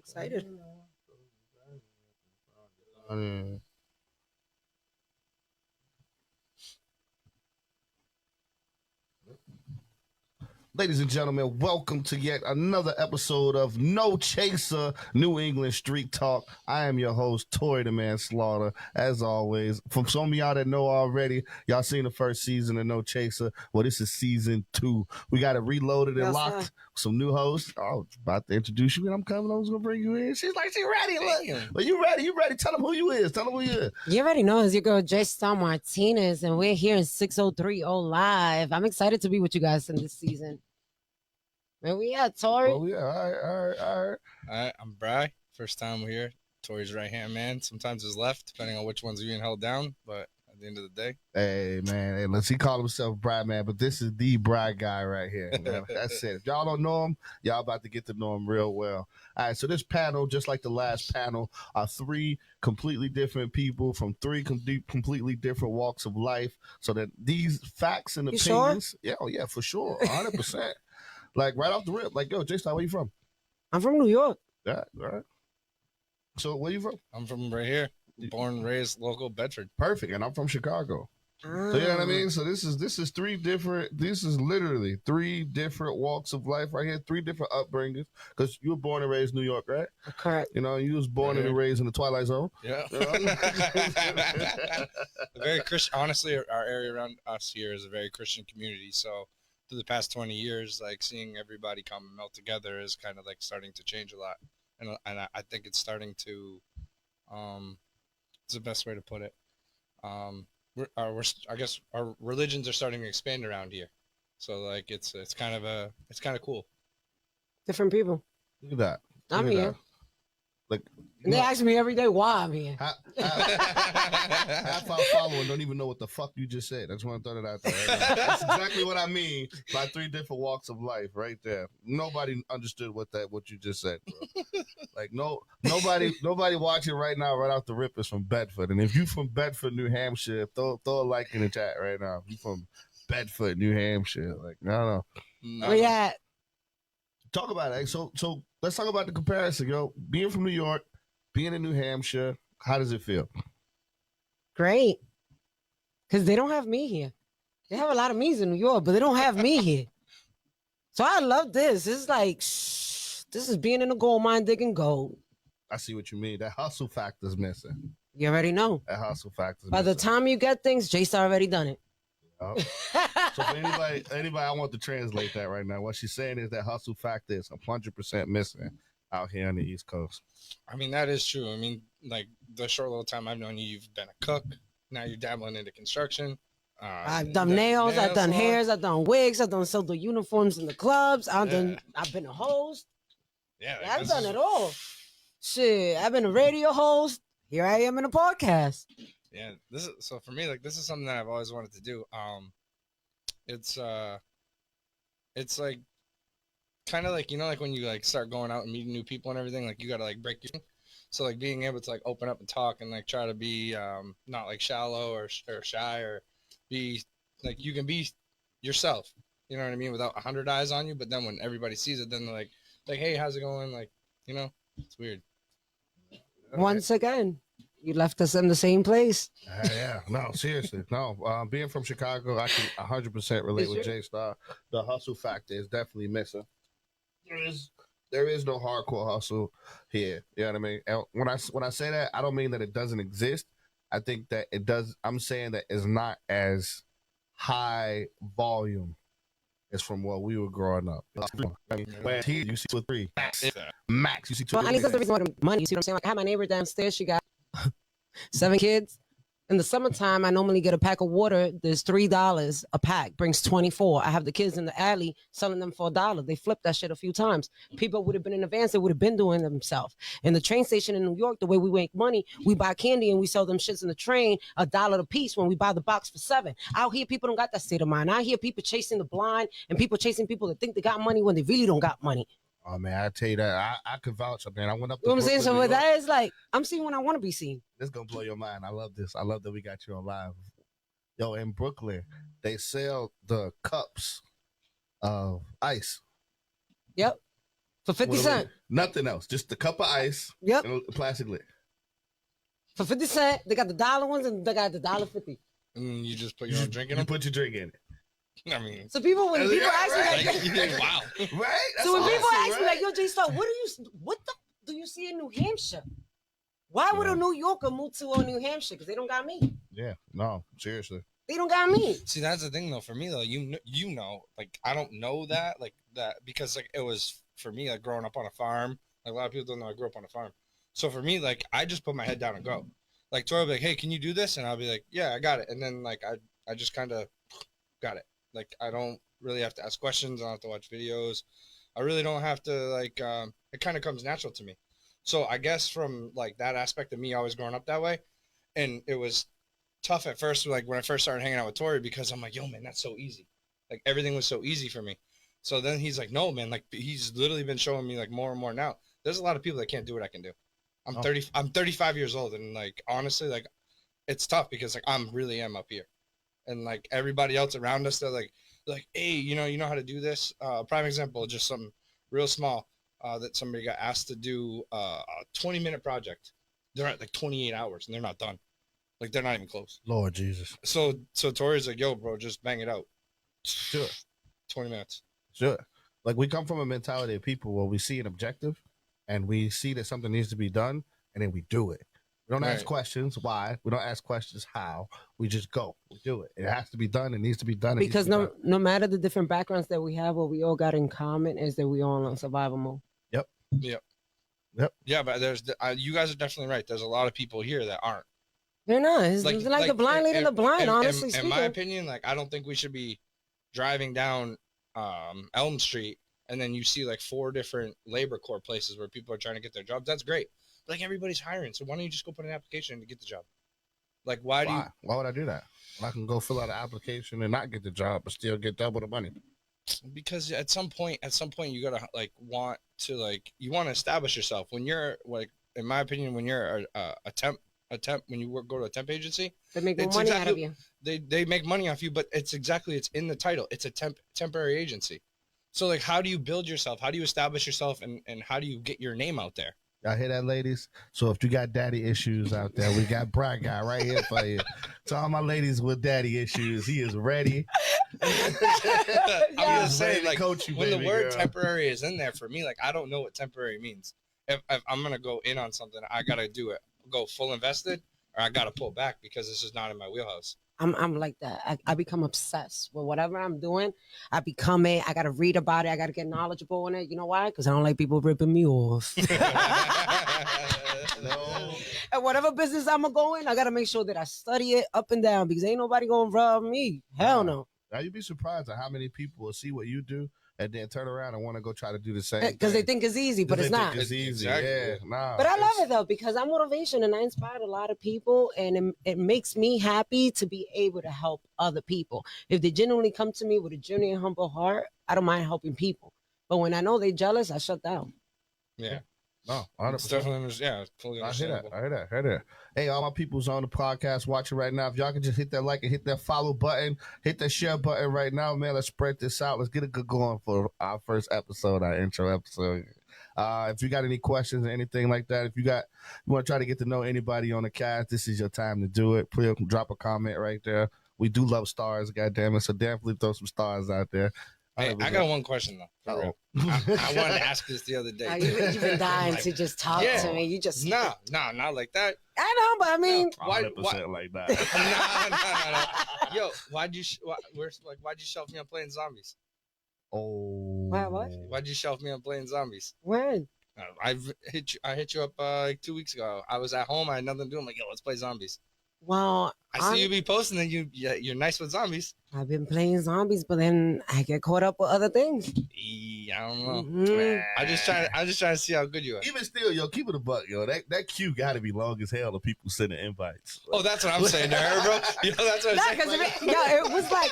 Excited. Ladies and gentlemen, welcome to yet another episode of No Chaser New England Street Talk. I am your host, Torrey the Man Slaughter. As always, from some of y'all that know already, y'all seen the first season of No Chaser. Well, this is season 2. We got it reloaded and locked. Some new hosts. Oh, about to introduce you, and I'm coming. I was gonna bring you in. She's like, she ready. Look, well, you ready? You ready? Tell them who you is. Tell them who you is. You already know it's your girl Jaystar Martinez, and we're here in 6030 Live. I'm excited to be with you guys in this season. Where we at, Torrey? Oh, yeah. All right. I'm Bry. First time we're here. Torrey's right hand man. Sometimes his left, depending on which one's being held down. But at the end of the day, hey man, he call himself Bry man, but this is the Bry guy right here. Man. That's it. If y'all don't know him, y'all about to get to know him real well. All right, so this panel, just like the last panel, are 3 completely different people from 3 completely different walks of life. So that these facts and opinions, sure? yeah, for sure, 100%. Like right off the rip, like, yo, Jaystar, where you from? I'm from New York. Yeah, all right. So where you from? I'm from right here. Born and raised local Bedford. Perfect. And I'm from Chicago. So you know what I mean? So this is literally 3 different walks of life right here, 3 different upbringings. Because you were born and raised in New York, right? Correct. You know, you was born and raised in the Twilight Zone. Yeah. You know? Very Christian. Honestly, our area around us here is a very Christian community. So through the past 20 years, like seeing everybody come and melt together is kind of like starting to change a lot. And I think it's starting to, it's the best way to put it. I guess our religions are starting to expand around here. So like it's kind of cool. Different people. Look at that. I'm here. That. Like, and they ask me every day why I'm here. Half our followers don't even know what the fuck you just said. I just want to throw that out there. Right? That's exactly what I mean by 3 different walks of life, right there. Nobody understood what you just said, bro. Like nobody watching right now, right off the rip, is from Bedford. And if you from Bedford, New Hampshire, throw a like in the chat right now. If you from Bedford, New Hampshire, like no. Where you at? Talk about it. So let's talk about the comparison, yo. Being from New York, being in New Hampshire, how does it feel? Great. Because they don't have me here. They have a lot of me's in New York, but they don't have me here. So I love this. It's like, this is being in a gold mine digging gold. I see what you mean. That hustle factor's missing. You already know. That hustle factor's By missing. the time you get things, Jaystar already done it. So for anybody, I want to translate that right now. What she's saying is that hustle factor is 100% missing out here on the East Coast. I mean, that is true. I mean, like the short little time I've known you, you've been a cook. Now you're dabbling into construction. I've done nails, I've done hairs, I've done wigs, I've done sold the uniforms in the clubs. I've been a host. Yeah, I've done it all. Shit, I've been a radio host. Here I am in a podcast. Yeah, this is so for me. Like this is something that I've always wanted to do. It's like kind of like like when you like start going out and meeting new people and everything. Like you gotta like break your. So like being able to like open up and talk and like try to be not like shallow or shy or be like you can be yourself. You know what I mean? Without 100 eyes on you. But then when everybody sees it, then they're like hey, how's it going? Like it's weird. Once again. You left us in the same place. Yeah. No, seriously. No, being from Chicago, I can 100% relate with Jaystar. The hustle factor is definitely missing. There is no hardcore hustle here. You know what I mean? And when I say that, I don't mean that it doesn't exist. I think that it does. I'm saying that it's not as high volume as from what we were growing up. Where here you see 2 or 3 max. You see 2 or 3. Well, I mean, that's the reason why the money. You see what I'm saying? Like I had my neighbor downstairs. She got 7 kids. In the summertime, I normally get a pack of water. There's $3 a pack, brings 24. I have the kids in the alley selling them for $1. They flipped that shit a few times. People would have been in advance. They would have been doing it themselves. In the train station in New York, the way we make money, we buy candy and we sell them shits in the train $1 a piece when we buy the box for $7. Out here, people don't got that state of mind. I hear people chasing the blind and people chasing people that think they got money when they really don't got money. Oh man, I tell you that I could vouch. Man, I went up. You know what I'm saying? So with that is like I'm seeing when I want to be seen. This gonna blow your mind. I love this. I love that we got you on live. Yo, in Brooklyn, they sell the cups of ice. Yep. For 50 with a cents. lid. Nothing else. Just a cup of ice. Yep. And a plastic lid. For 50 cents, they got the dollar ones and they got the $1.50. And you just put your own drink in You them? put your drink in it. I mean, So people, when people ask me right. like, wow. Right? That's so when people awesome, ask me like, yo, Jaystar, what do you see in New Hampshire? Why would a New Yorker move to New Hampshire? Because they don't got me. Yeah, no, seriously. They don't got me. See, that's the thing though. For me though, you know, like I don't know that because like it was for me like growing up on a farm. Like a lot of people don't know I grew up on a farm. So for me, like I just put my head down and go. Like Torrey will be like, hey, can you do this? And I'll be like, yeah, I got it. And then like I just kind of got it. Like I don't really have to ask questions. I don't have to watch videos. I really don't have to like. It kind of comes natural to me. So I guess from like that aspect of me always growing up that way, and it was tough at first, like when I first started hanging out with Torrey, because I'm like, yo, man, that's so easy. Like everything was so easy for me. So then he's like, no, man, like he's literally been showing me like more and more now. There's a lot of people that can't do what I can do. I'm 35 years old, and like honestly, like it's tough because like I'm really am up here, and like everybody else around us, they're like, hey, you know how to do this. Prime example, just something real small that somebody got asked to do a 20-minute project. They're at like 28 hours, and they're not done. Like they're not even close. Lord Jesus. So Torrey's like, yo, bro, just bang it out. Sure. 20 minutes. Sure. Like we come from a mentality of people where we see an objective and we see that something needs to be done and then we do it. We don't ask questions why. We don't ask questions how. We just go. We do it. It has to be done. It needs to be done. Because no matter the different backgrounds that we have, what we all got in common is that we all on survival mode. Yep. Yeah, but you guys are definitely right. There's a lot of people here that aren't. They're not. It's like the blind leading the blind, honestly speaking. In my opinion, like I don't think we should be driving down Elm Street and then you see like 4 different labor corps places where people are trying to get their jobs. That's great. But, like everybody's hiring, so why don't you just go put an application to get the job? Like why would I do that? I can go fill out an application and not get the job but still get double the money. Because at some point you gotta like want to establish yourself. When you're like, in my opinion, when you're a temp when you go to a temp agency, they make more money out of you. They make money off you, but it's in the title. It's a temporary agency. So like, how do you build yourself? How do you establish yourself, and how do you get your name out there? Y'all hear that, ladies? So if you got daddy issues out there, we got Bry Guy right here for you. To all my ladies with daddy issues, he is ready. I'm just saying, like, coach you, when the word girl. temporary is in there for me, like, I don't know what temporary means. If I'm gonna go in on something, I gotta do it. Go full invested, or I gotta pull back because this is not in my wheelhouse. I'm like that. I become obsessed with whatever I'm doing. I become it. I got to read about it. I got to get knowledgeable in it. You know why? Because I don't like people ripping me off. No. And whatever business I'm going to go in, I got to make sure that I study it up and down because ain't nobody going to rob me. Hell no. Now, you'd be surprised at how many people will see what you do and then turn around and want to go try to do the same Because they think it's easy, but it's not. It's easy. Exactly. Yeah, nah. But I love it though because I'm motivation and I inspired a lot of people, and it makes me happy to be able to help other people. If they genuinely come to me with a genuine, humble heart, I don't mind helping people. But when I know they're jealous, I shut down. Yeah. No, 100%. It's definitely, totally I hear understandable. that. Hey, all my people's on the podcast watching right now. If y'all can just hit that like and hit that follow button, hit that share button right now, man. Let's spread this out. Let's get a good going for our first episode, our intro episode. If you got any questions or anything like that, if you want to try to get to know anybody on the cast, this is your time to do it. Please drop a comment right there. We do love stars, goddammit, so definitely throw some stars out there. Hey, I got one question though. For real. I wanted to ask this the other day. You've been dying to just talk to me. You just not like that. I know, but I mean, 100% like that. No. Yo, why'd you shelf me on playing zombies? Oh, what? Why'd you shelf me on playing zombies? When? I hit you up like 2 weeks ago. I was at home. I had nothing to do. I'm like, yo, let's play zombies. Well, I see you be posting and you're nice with zombies. I've been playing zombies, but then I get caught up with other things. I don't know. Mm-hmm. I'm just trying to see how good you are. Even still, yo, keep it a buck, yo. That queue got to be long as hell of people sending invites. Oh, that's what I'm saying to her, bro. Yo, that's what I'm saying. It was like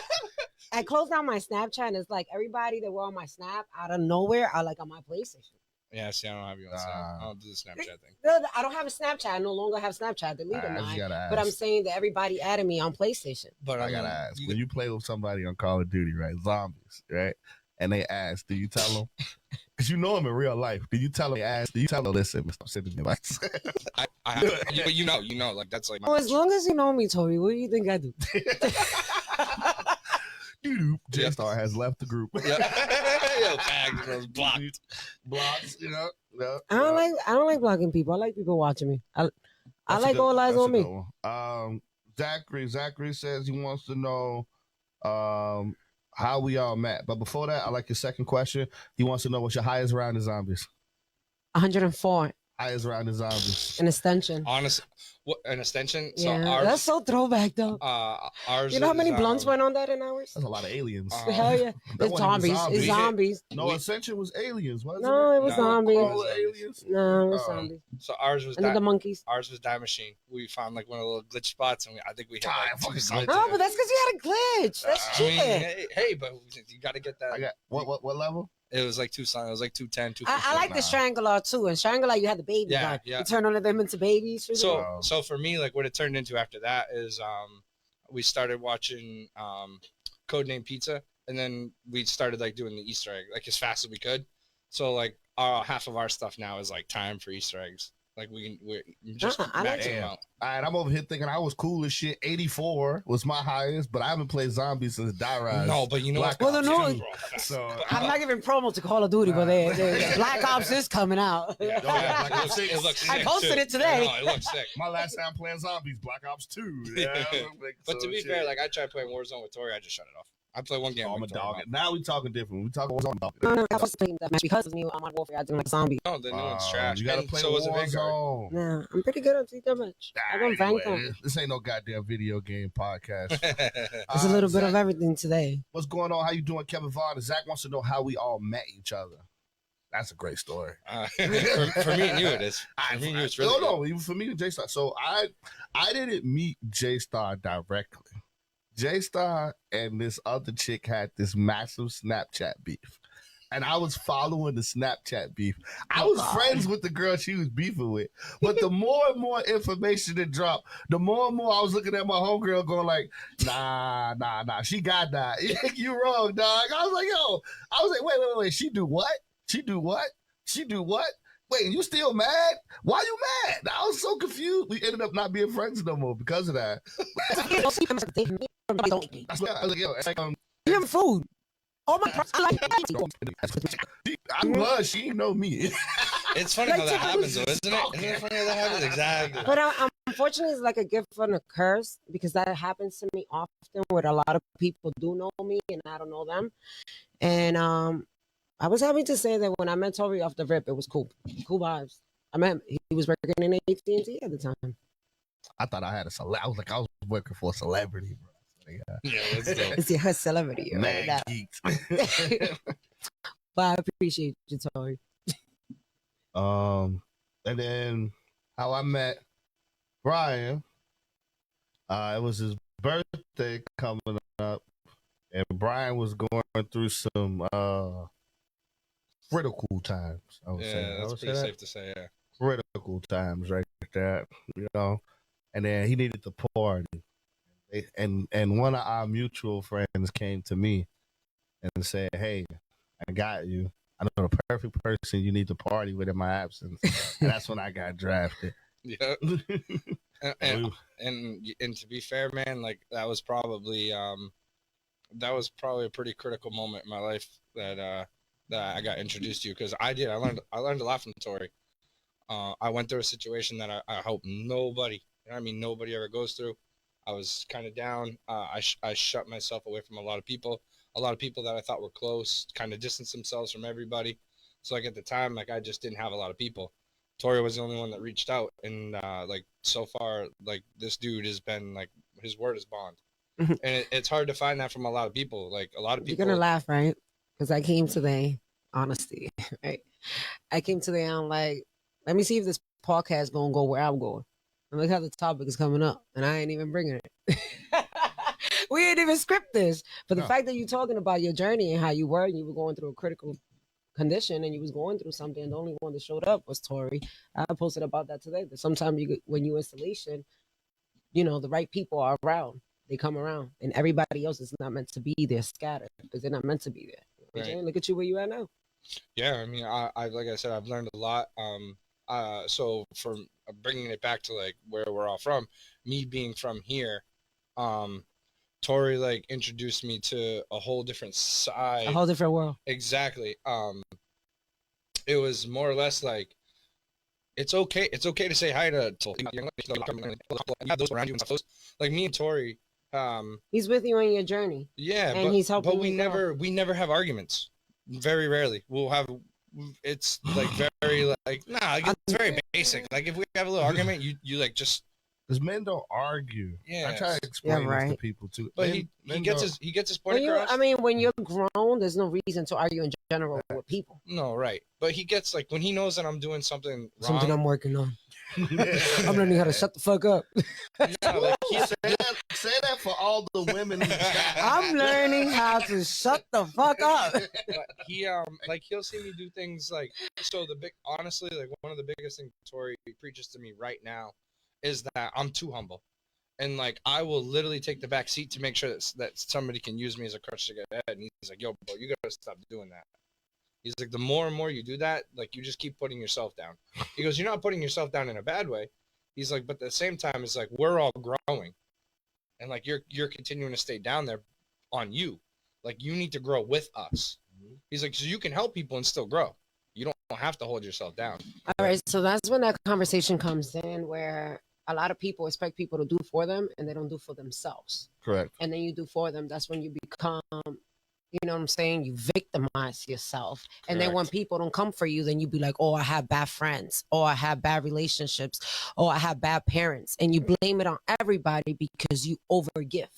I closed down my Snapchat, and it's like everybody that were on my Snap out of nowhere are like on my PlayStation. Yeah, see, I don't have you on Snap. I don't do the Snapchat thing. No, I don't have a Snapchat. I no longer have Snapchat. Deleted mine. But I'm saying that everybody added me on PlayStation. But I gotta ask, when you play with somebody on Call of Duty, right, zombies, right, and they ask, do you tell them? Because you know him in real life. Do you tell him, listen, stop sending me advice? But you know, like that's like. Oh, as long as you know me, Torrey, what do you think I do? Jaystar has left the group. Yo, tagged, bro, blocked. Blocks, I don't like blocking people. I like people watching me. I like all eyes on me. Zachary says he wants to know how we all met. But before that, I like your second question. He wants to know what's your highest round of zombies. 104. Highest round of zombies. An extension. Honestly, what an extension? So Yeah, ours, that's so throwback though. Ours. You know how many blunts went on that in hours? That's a lot of aliens. Hell yeah. It's zombies. It's zombies. No, Ascension was aliens, wasn't No, it was No, zombies. Aliens? No, it was zombies. So ours was And the monkeys. Ours was Die Machine. We found like one of the little glitch spots, and I think we had like two fucking Oh, but that's because you had a glitch. That's cheating. Hey, but you got to get that. I got what level? It was like 210, 215. I like the Strangler too. And Strangler, you had the baby. Yeah, God. yeah. You turn all of them into babies. So for me, like what it turned into after that is we started watching Codename Pizza, and then we started like doing the Easter egg like as fast as we could. So like half of our stuff now is like time for Easter eggs. Like we're just maxing them out. All right, I'm over here thinking I was cool as shit. 84 was my highest, but I haven't played zombies since Die Rise. No, but you know what? Well, no, so I'm not giving promo to Call of Duty, but Black Ops is coming out. Yeah, Black Ops 6. It looks sick. I posted too. it today. No, it looks sick. My last time playing zombies, Black Ops 2. Yeah, But to be fair, like I tried playing Warzone with Torrey, I just shut it off. I play one game. I'm a dog. Now we talking different. We talking Warzone. No, I was playing that match because of new Modern Warfare. I didn't like zombie. No, the new one's trash. You gotta play Warzone. Nah, I'm pretty good at that match. I don't rank them. This ain't no goddamn video game podcast. It's a little bit of everything today. What's going on? How you doing, Kevin Vaughn? Zach wants to know how we all met each other. That's a great story. For me and you, it is. For me and you, it's really no, even for me and Jaystar. So I didn't meet Jaystar directly. Jaystar and this other chick had this massive Snapchat beef. And I was following the Snapchat beef. I was friends with the girl she was beefing with. But the more and more information that dropped, the more and more I was looking at my homegirl going like, nah, she got that. You wrong, dog. I was like, wait. She do what? Wait, you still mad? Why you mad? I was so confused. We ended up not being friends no more because of that. That's what I was like, yo, it's like, you have food. Oh my God, I like I was. She didn't know me. It's funny how that happens, though, isn't it? Isn't it funny how that happens? Exactly. But unfortunately, it's like a gift and a curse because that happens to me often where a lot of people do know me and I don't know them. And I was happy to say that when I met Torrey off the rip, it was cool vibes. I met him. He was working in AT&T at the time. I thought I had a celebrity. I was like, I was working for a celebrity, bro. Yeah, that's dope. It's your celebrity. Mad geeks. But I appreciate you, Torrey. And then how I met Brian, it was his birthday coming up, and Brian was going through some critical times. I would say. That's pretty safe to say. Yeah, critical times, right there. And then he needed to party. And one of our mutual friends came to me and said, "Hey, I got you. I know the perfect person you need to party with in my absence." And that's when I got drafted. Yeah. and to be fair, man, like that was probably a pretty critical moment in my life that I got introduced to you because I learned a lot from Torrey. I went through a situation that I hope nobody ever goes through. I was kind of down. I shut myself away from a lot of people that I thought were close, kind of distanced themselves from everybody. So like at the time, like I just didn't have a lot of people. Torrey was the only one that reached out, and like so far, like this dude has been like his word is bond, and it's hard to find that from a lot of people. Like a lot of people. You're gonna laugh, right? Because I came today, honesty, right? I came today. I'm like, let me see if this podcast gonna go where I'm going. And look how the topic is coming up, and I ain't even bringing it. We ain't even script this. But the fact that you're talking about your journey and how you were going through a critical condition and you was going through something, and the only one that showed up was Torrey. I posted about that today. That sometimes when you installation, the right people are around. They come around, and everybody else is not meant to be there, scattered, because they're not meant to be there. You know what I'm saying? Look at you where you are now. Yeah, I mean, I like I said, I've learned a lot. So from bringing it back to like where we're all from, me being from here, um, Torrey like introduced me to a whole different A side. whole different world. Exactly. It was more or less like it's okay. It's okay to say hi to you have those around you and stuff. Like me and Tori, He's with you on your journey, yeah, and he's but helping you grow. we never have arguments. Very rarely we'll have. It's like very like nah. Like, it's very basic. Like if we have a little argument, you like just Because men don't argue. I try yes. to explain Yeah, this to right. people too. But Men he gets don't. his point When you, I across. mean, when you're grown, there's no reason to argue in general with people. No, right. But he gets like when he knows that I'm doing something Something wrong. I'm working on. I'm learning how to shut the fuck up. No, like Say that for all the women. I'm learning how to shut the fuck up. he like he'll see me do things like so the big honestly like one of the biggest things Tori preaches to me right now is that I'm too humble. And like I will literally take the back seat to make sure that somebody can use me as a crutch to get ahead. And he's like, "Yo, bro, you gotta stop doing that." He's like, "The more and more you do that, like you just keep putting yourself down." He goes, "You're not putting yourself down in a bad way." He's like, "But at the same time, it's like we're all growing, and like you're continuing to stay down there on you. Like you need to grow with us." He's like, "So you can help people and still grow. You don't have to hold yourself down." All right, so that's when that conversation comes in where a lot of people expect people to do for them and they don't do for themselves. Correct. And then you do for them. That's when you become, you know what I'm saying? You victimize yourself. And then when Correct. people don't come for you, then you be like, oh, I have bad friends, or I have bad relationships, or I have bad parents. And you blame it on everybody because you overgive.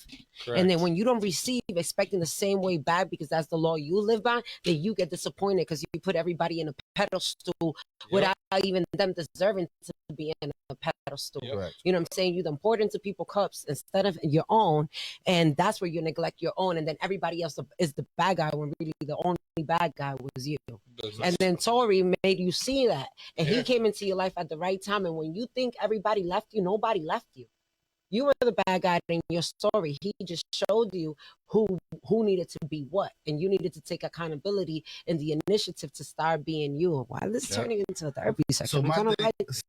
Correct. And then when you don't receive expecting the same way back because that's the law you live by, then you get disappointed because you put everybody in a pedestal without even them deserving to be in a pedestal. Yep. Correct. You know what I'm saying? You done poured into people's cups instead of your own. And that's where you neglect your own. And then everybody else is the bad guy when really the only bad guy was you. And then Torrey made you see that. And he came into your life at the right time. And when you think everybody left you, nobody left you. You were the bad guy in your story. He just showed you who needed to be what, and you needed to take accountability and the initiative to start being you. Why this is turning into a therapy So section?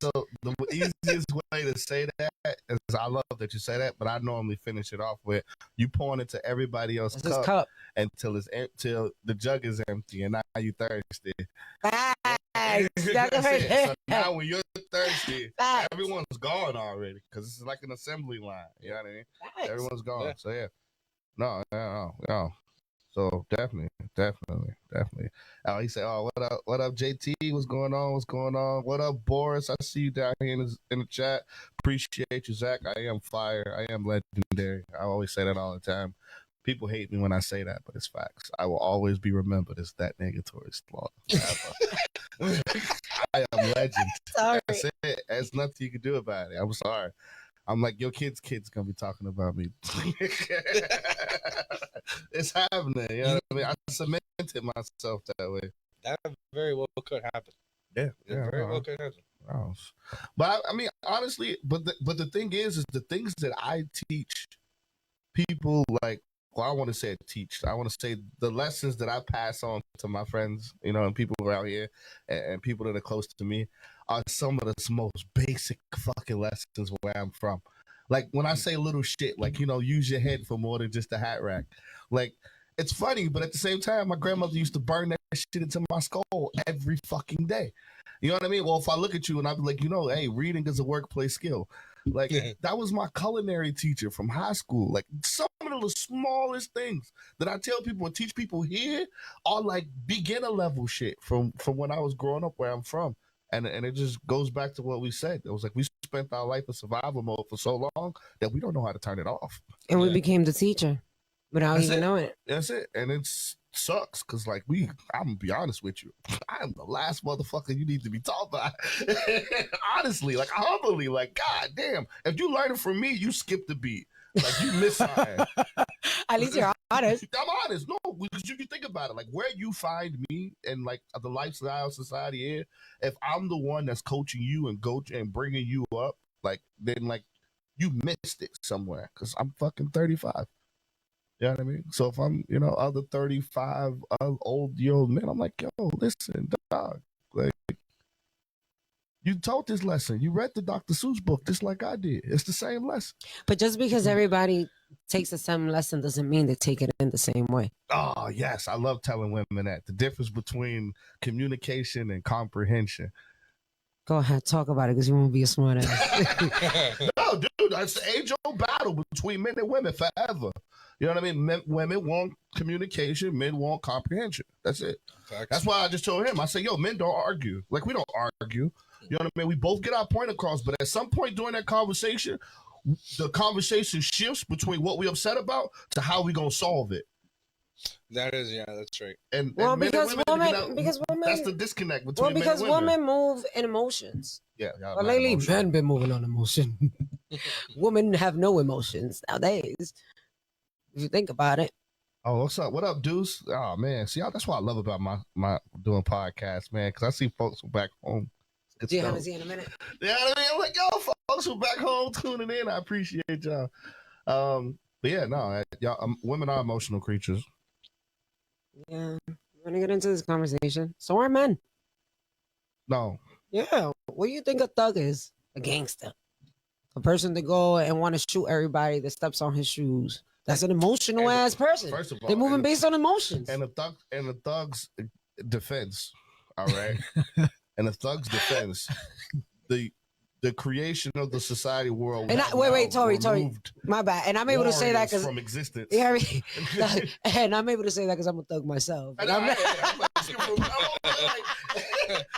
so the easiest way to say that is I love that you say that, but I normally finish it off with you pouring into everybody else's cup until till the jug is empty and now you thirsty. So now when you're thirsty, everyone's gone already because it's like an assembly line. You know what I mean? Everyone's gone. Yeah. So yeah, no. So definitely. Oh, he said, "Oh, what up, JT? What's going on? What up, Boris? I see you down here in the chat. Appreciate you, Zach. I am fire. I am legendary. I always say that all the time. People hate me when I say that, but it's facts. I will always be remembered as that negatory slaughter. I am legend. Sorry. That's it. There's nothing you can do about it. I'm sorry. I'm like, your kid's gonna be talking about me. It's happening. You know what I mean? I cemented myself that way. That very well could happen. Yeah, very well could happen. But I mean, honestly, but the thing is the things that I teach people, like, well, I want to say teach. I want to say the lessons that I pass on to my friends, you know, and people around here, and people that are close to me, are some of the most basic fucking lessons where I'm from. Like when I say little shit, like, you know, use your head for more than just a hat rack. Like, it's funny, but at the same time, my grandmother used to burn that shit into my skull every fucking day. You know what I mean? Well, if I look at you and I'd be like, you know, hey, reading is a workplace skill. Like, that was my culinary teacher from high school. Like, some of the smallest things that I tell people and teach people here are like beginner level shit from when I was growing up where I'm from. And it just goes back to what we said. It was like we spent our life in survival mode for so long that we don't know how to turn it off. And we became the teacher without even knowing it. That's it. And it sucks because, like, I'm going to be honest with you. I'm the last motherfucker you need to be taught by. Honestly, like, humbly, like, God damn. If you learn it from me, you skip the beat. Like, you miss something. At least you're honest. I'm honest. No, because you can think about it. Like, where you find me and, like, the lifestyle society here, if I'm the one that's coaching you and bringing you up, like, then, like, you missed it somewhere because I'm fucking 35. You know what I mean? So if I'm, other 35 old men, I'm like, yo, listen, dog. Like, you taught this lesson. You read the Dr. Seuss book just like I did. It's the same lesson. But just because everybody takes the same lesson doesn't mean they take it in the same way. Oh, yes. I love telling women that. The difference between communication and comprehension. Go ahead, talk about it because you won't be a smart ass. No, dude, that's the age-old battle between men and women forever. You know what I mean? Women want communication, men want comprehension. That's it. Facts. That's why I just told him. I said, yo, men don't argue. Like, we don't argue. You know what I mean? We both get our point across, but at some point during that conversation, the conversation shifts between what we're upset about to how we gonna solve it. That is, yeah, that's right. And because women, that's the disconnect between men and women. Women move in emotions. Yeah, but lately, men been moving on emotion. Women have no emotions nowadays. If you think about it. Oh, what's up? What up, Deuce? Oh man, see, that's what I love about my doing podcasts, man. Because I see folks from back home. You haven't seen in a minute. Yeah, you know what I mean, I'm like, yo, folks from back home tuning in. I appreciate y'all. But yeah, no, y'all, women are emotional creatures. Yeah, we're gonna get into this conversation. So are men. No. Yeah, what do you think a thug is? A gangster, a person to go and want to shoot everybody that steps on his shoes. That's an emotional ass person. First of all, they're moving based on emotions. And the thug's defense, all right. And the thug's defense, the creation of the society world. And wait, Torrey, my bad. And I'm able to say that because from existence. Yeah, and I'm able to say that because I'm a thug myself.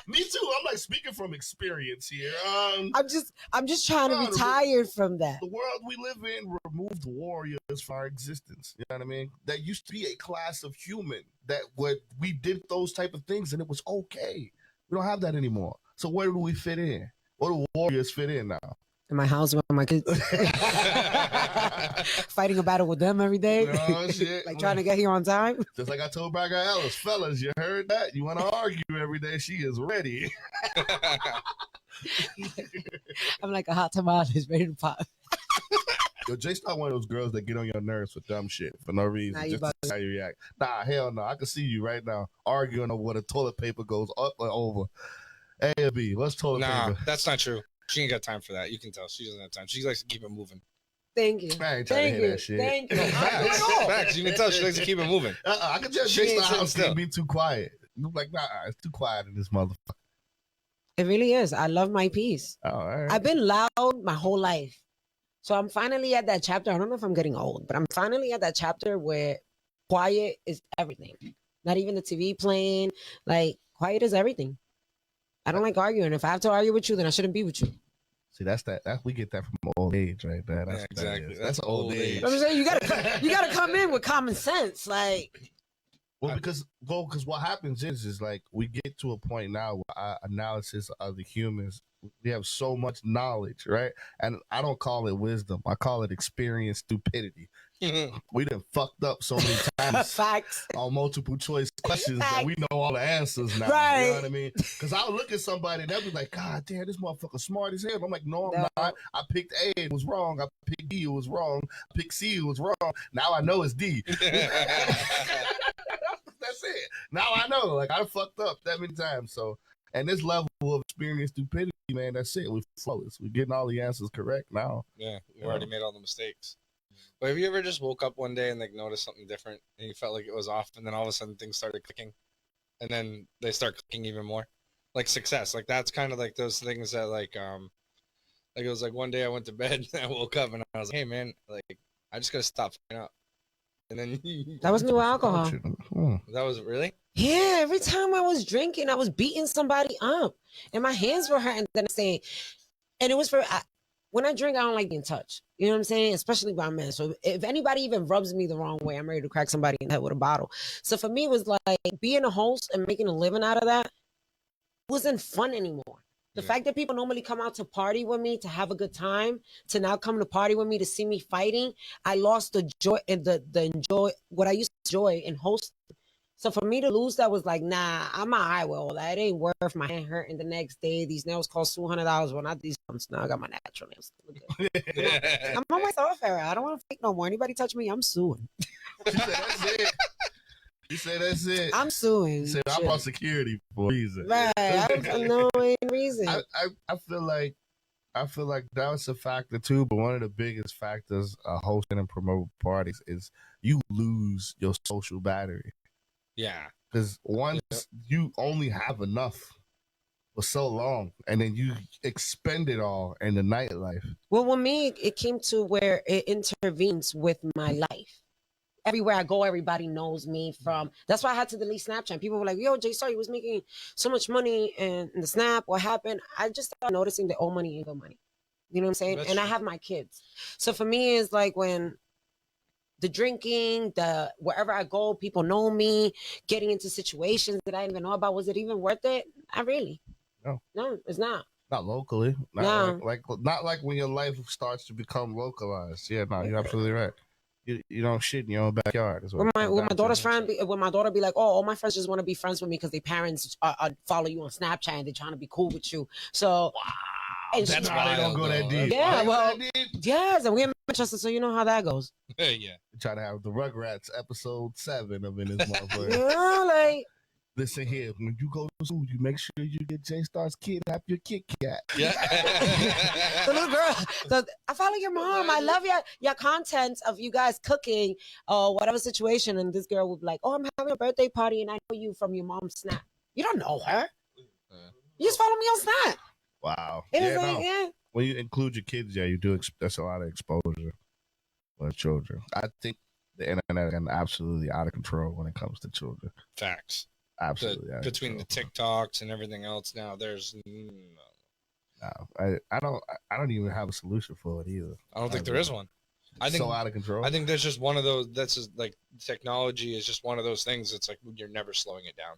Me too. I'm like speaking from experience here. I'm just trying to be tired from that. The world we live in removed warriors from our existence. You know what I mean? That used to be a class of human that we did those type of things and it was okay. We don't have that anymore. So where do we fit in? Where do warriors fit in now? In my house with my kids. Fighting a battle with them every day. Oh, shit. Like trying to get here on time. Just like I told Braga Ellis, fellas, you heard that? You want to argue every day? She is ready. I'm like a hot tamale, ready to pop. Yo, Jaystar one of those girls that get on your nerves for dumb shit for no reason. Just to see how you react. Nah, hell no. I can see you right now arguing over whether toilet paper goes up or over. A or B. What's toilet paper? Nah, that's not true. She ain't got time for that. You can tell. She doesn't have time. She likes to keep it moving. Thank you. I ain't trying to hear that shit. Thank you. Facts. You can tell she likes to keep it moving. I can just Jaystar house can't be too quiet. I'm like, nah, it's too quiet in this motherfucker. It really is. I love my peace. Oh, all right. I've been loud my whole life. So I'm finally at that chapter. I don't know if I'm getting old, but I'm finally at that chapter where quiet is everything. Not even the TV playing. Like, quiet is everything. I don't like arguing. If I have to argue with you, then I shouldn't be with you. See, that's we get that from old age right there. That's exactly. That's old age. I'm saying you gotta come in with common sense. Like, because what happens is like we get to a point now where our analysis of the humans, we have so much knowledge, right? And I don't call it wisdom. I call it experience stupidity. We done fucked up so many times. Facts. On multiple choice questions that we know all the answers now. Right. You know what I mean? Because I'll look at somebody and they'll be like, God damn, this motherfucker smart as hell. I'm like, no, I'm not. I picked A, it was wrong. I picked B, it was wrong. I picked C, it was wrong. Now I know it's D. That's it. Now I know. Like, I fucked up that many times. So, and this level of experience stupidity, man, that's it. We're flawless. We're getting all the answers correct now. Yeah, we already made all the mistakes. But have you ever just woke up one day and like noticed something different and you felt like it was off and then all of a sudden things started clicking and then they start clicking even more? Like success. Like that's kind of like those things that like it was like one day I went to bed and I woke up and I was like, hey man, like I just gotta stop fucking up. And then that was new alcohol. That was really? Yeah, every time I was drinking, I was beating somebody up and my hands were hurting the next day. And it was when I drink, I don't like being touched. You know what I'm saying? Especially by men. So if anybody even rubs me the wrong way, I'm ready to crack somebody in the head with a bottle. So for me, it was like being a host and making a living out of that wasn't fun anymore. The fact that people normally come out to party with me, to have a good time, to now come to party with me to see me fighting, I lost the joy and what I used to enjoy in hosting. So for me to lose that was like, nah, I'm all right with all that. It ain't worth my hand hurting the next day. These nails cost $200. Well, not these ones. Now I got my natural nails. I'm on my soft era. I don't want to fake no more. Anybody touch me, I'm suing. She said that's it. She said that's it. I'm suing. She said I'm on security for a reason. Right. I'm annoying reason. I feel like that's a factor too, but one of the biggest factors hosting and promoting parties is you lose your social battery. Yeah. Because once you only have enough for so long, and then you expend it all in the nightlife. Well, with me, it came to where it intervenes with my life. Everywhere I go, everybody knows me from. That's why I had to delete Snapchat. People were like, "Yo, Jaystar, you was making so much money in the Snap. What happened?" I just started noticing that all money ain't good money. You know what I'm saying? That's and true. I have my kids, so for me, it's like when the drinking, the wherever I go, people know me. Getting into situations that I didn't even know about. Was it even worth it? Not really. No, it's not. Not locally. No. Not like when your life starts to become localized. Yeah, no, you're absolutely right. You don't shit in your own backyard. When my daughter's friend, when my daughter be like, "Oh, all my friends just want to be friends with me because their parents follow you on Snapchat and they're trying to be cool with you." So, and that's she, why they don't go that deep. Yeah, well, yes, and we're in Manchester, so you know how that goes. Yeah. Trying to have the Rugrats episode 7 of in this motherfucker. Yeah, like. Listen here, when you go to school, you make sure you get Jaystar's kid, have your Kit Kat. Yeah. The little girl. So I follow your mom. I love your content of you guys cooking or whatever situation. And this girl would be like, "Oh, I'm having a birthday party and I know you from your mom's Snap." You don't know her. You just follow me on Snap. Wow. Yeah. When you include your kids, you do. That's a lot of exposure for children. I think the internet is absolutely out of control when it comes to children. Facts. Absolutely. Between the TikToks and everything else now, there's no. I don't even have a solution for it either. I don't think there is one. I think so out of control. I think there's just one of those. That's just like technology is just one of those things. It's like you're never slowing it down.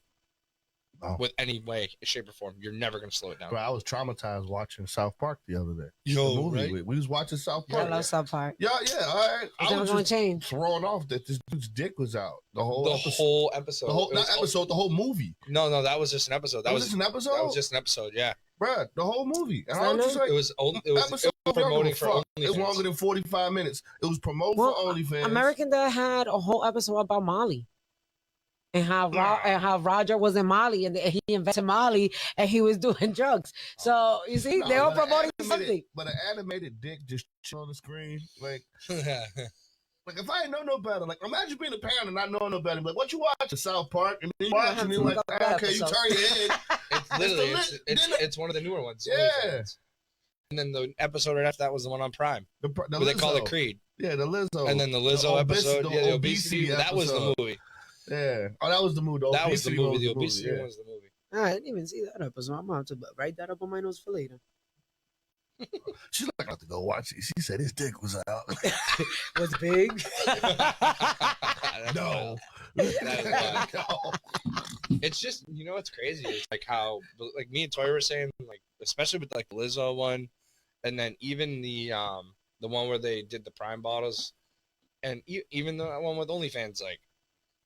With any way, shape, or form, you're never gonna slow it down. Bro, I was traumatized watching South Park the other day. Yo, the movie. right? We was watching South Park. I love South Park. Yeah. All right. I was just thrown off that this dude's dick was out. The whole episode. The whole movie. No, that was just an episode. That was just an episode. That was just an episode. Yeah. Bruh, the whole movie. And I was just like, it was promoting for OnlyFans. It was longer than 45 minutes. It was promoting for OnlyFans. American Dad had a whole episode about Molly. And how Roger was in Mali and he invented Mali and he was doing drugs. So you see, they're all promoting something. But an animated dick just chill on the screen, like if I ain't know no better, like imagine being a parent and not knowing no better. Like what you watching, South Park, and then you watching it like okay, you turn your head. It's literally it's one of the newer ones. Yeah. And then the episode right after that was the one on Prime. Where they call it Creed. Yeah, the Lizzo. And then the Lizzo episode, the obesity. That was the movie. Yeah. Oh, that was the movie. That was the movie. The obesity was the movie. I didn't even see that episode. I'm going to have to write that up on my notes for later. She's like, I have to go watch it. She said his dick was out. Was big? No. It's just, you know what's crazy? It's like how, like me and Torrey were saying, like especially with like the Lizzo one, and then even the one where they did the Prime bottles, and even the one with OnlyFans, like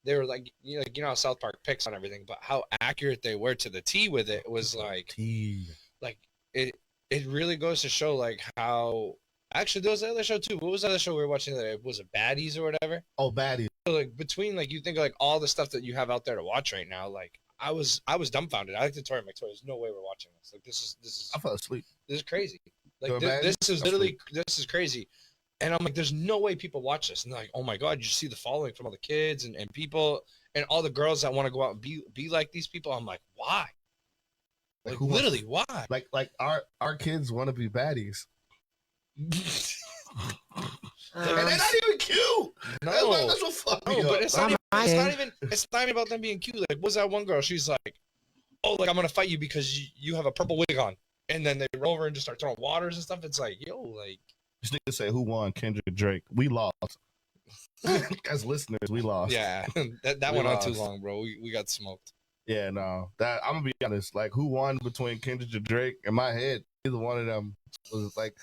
they were like, you know how South Park picks on everything, but how accurate they were to the T with it was like, like it really goes to show like how. Actually, there was the other show too. What was the other show we were watching? Was it Baddies or whatever? Oh, Baddies. So, like between like you think of, like all the stuff that you have out there to watch right now, like I was dumbfounded. I like to Torrey, there's no way we're watching this. Like this is. I fell asleep. This is crazy. Like this is literally this is crazy. And I'm like, there's no way people watch this. And they're like, oh my God, you see the following from all the kids and people and all the girls that want to go out and be like these people. I'm like, why? Like literally, why? Like our kids want to be baddies. And they're not even cute. No, that's what fucked me up. But it's not even about them being cute. Like, what's that one girl? She's like, oh, like I'm gonna fight you because you have a purple wig on, and then they roll over and just start throwing waters and stuff. It's like, yo, like this nigga say who won? Kendrick Drake. We lost. As listeners, we lost. Yeah, that went on too long, bro. We got smoked. Yeah, no. That I'm gonna be honest. Like, who won between Kendrick and Drake? In my head, either one of them was like,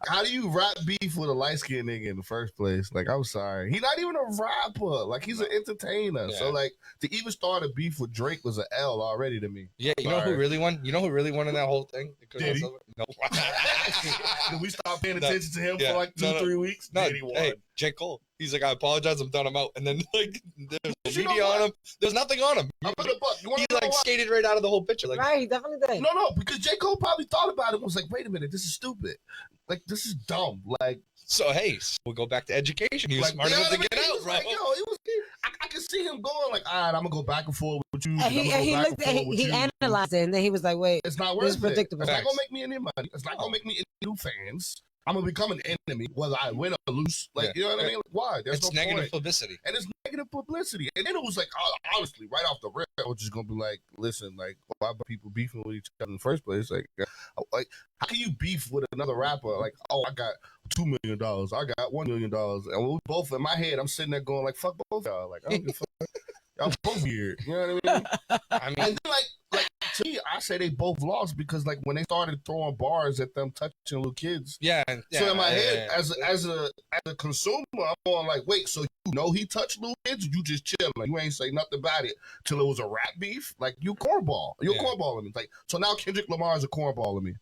how do you rap beef with a light skinned nigga in the first place? Like, I'm sorry, he's not even a rapper. Like, he's an entertainer. Yeah. So, like, to even start a beef with Drake was an L already to me. Yeah, you know who really won? You know who really won in that whole thing? Did he? No. Did we stop paying attention to him for like 2-3 weeks? No, Did he won? Hey, J. Cole. He's like, I apologize, I'm done, I'm out. And then like there's no You know media on what? him. There's nothing on him. I'm gonna buck. You wanna He know like why? skated right out of the whole picture. Like, Right, he definitely did. No, because J. Cole probably thought about it and was like, wait a minute, this is stupid. Like, this is dumb. Like, so hey, we'll go back to education. He was like, smart you know enough to what I get mean? He out, was bro. like, yo, I can see him going like, all right, I'm gonna go back and forth with you. And I'm he gonna go back looked and at forth with he you. analyzed it, and then he was like, wait, It's not this is worth it. predictable. It's not Facts. gonna make me any money. It's not gonna make me any new fans. I'm gonna become an enemy whether I win or lose. Like, you know what I mean? Like, why? There's It's no negative point. publicity. And it's negative publicity. And then it was like, honestly, right off the rip, I was just gonna be like, listen, like, why are people beefing with each other in the first place? Like, how can you beef with another rapper? Like, oh, I got $2 million, I got $1 million, and we both in my head, I'm sitting there going like, fuck both y'all. Like, I don't give a fuck. Y'all both weird. You know what I mean? I mean, And then, like to me, I say they both lost because like when they started throwing bars at them touching little kids. yeah. So in my head, as a consumer, I'm going like, wait, so you know he touched little kids? Or you just chilling, like you ain't say nothing about it till it was a rap beef. Like you cornball, you're cornballing me. Like so now Kendrick Lamar is a cornballing me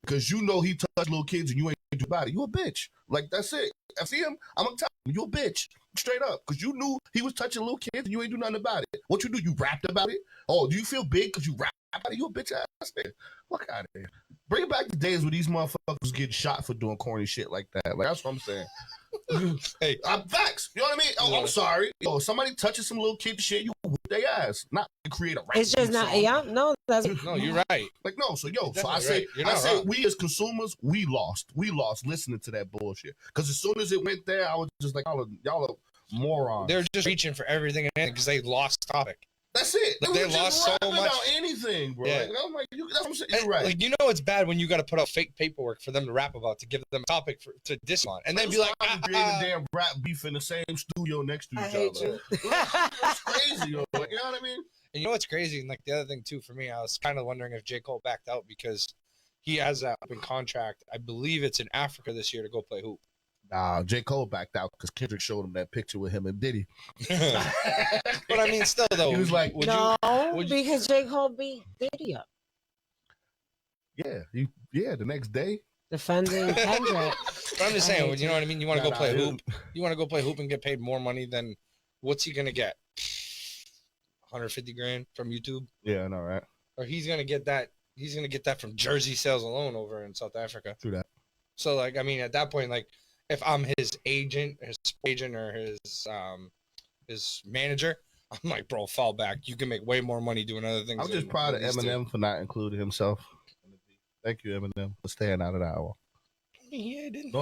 because you know he touched little kids and you ain't do about it. You a bitch. Like that's it. I see him, I'm gonna tell him you a bitch straight up because you knew he was touching little kids and you ain't do nothing about it. What you do? You rapped about it. Oh, do you feel big because you rap about it? You a bitch ass nigga. Fuck out of here. Bring back the days where these motherfuckers get shot for doing corny shit like that. Like that's what I'm saying. Hey, Facts. You know what I mean? Oh, I'm sorry. Oh, somebody touches some little kid shit, you whip their ass. Not to create a rap. It's just not. song. Yeah, no, that's no, you're right. Like no, so You're so I definitely say, right. You're not wrong. we as consumers, we lost listening to that bullshit. Because as soon as it went there, I was just like, y'all are morons. They're just reaching for everything and anything because they lost topic. That's it. Like, They they were just lost so rapping much. about anything, bro. Yeah. Like, I'm like, that's what I'm saying. And, You're right. like you know, it's bad when you got to put out fake paperwork for them to rap about to give them a topic to diss on, and then be like, create a damn rap beef in the same studio next to I each hate other. you. It's crazy, yo. Like, you know what I mean? And you know what's crazy? And like the other thing too, for me, I was kind of wondering if J. Cole backed out because he has that open contract. I believe it's in Africa this year to go play hoop. Nah, J. Cole backed out because Kendrick showed him that picture with him and Diddy. But I mean, still though, He was like, no, would you- because J. Cole beat Diddy up, yeah, the next day. defending Kendrick. But I'm just saying, you know what I mean? You want to go play dude. hoop. You want to go play hoop and get paid more money than what's he gonna get? 150 grand from YouTube, Yeah, I know, right? or he's gonna get that. He's gonna get that from jersey sales alone over in South Africa. True that. So like, I mean, at that point, like, if I'm his agent, or his manager, I'm like, bro, fall back. You can make way more money doing other things. I'm just proud of Eminem for not including himself. Thank you, Eminem, for staying out of that one. Yeah, it didn't.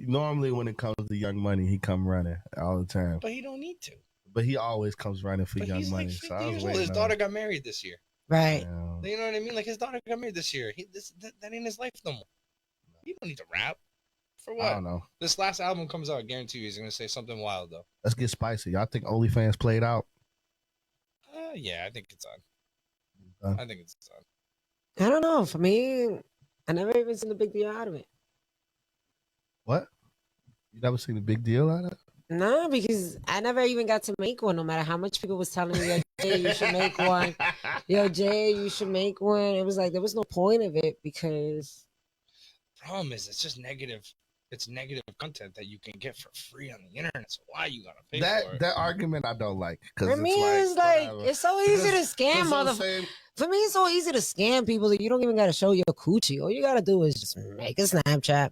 Normally when it comes to Young Money, he come running all the time. But he don't need to. But he always comes running for But Young he's Money. like So 50 I was years old. waiting His on daughter got married this year. Right. him. You know what I mean? Like his daughter got married this year. That ain't his life no more. He don't need to rap. For I what? don't know. This last album comes out, I guarantee you he's gonna say something wild though. Let's get spicy. Y'all think OnlyFans played out? Yeah, I think it's on. I think it's on. I don't know. For me, I never even seen the big deal out of it. What? You never seen a big deal out of it? No, because I never even got to make one. No matter how much people was telling me, yo, Jay, you should make one. Yo, Jay, you should make one. It was like there was no point of it because Problem is, it's just negative. It's negative content that you can get for free on the internet. So why you gotta pay for it? That argument I don't like. for me, it's like whatever. it's so easy to scam Because I'm motherfuckers. saying- For me, it's so easy to scam people that you don't even got to show your coochie. All you got to do is just make a Snapchat,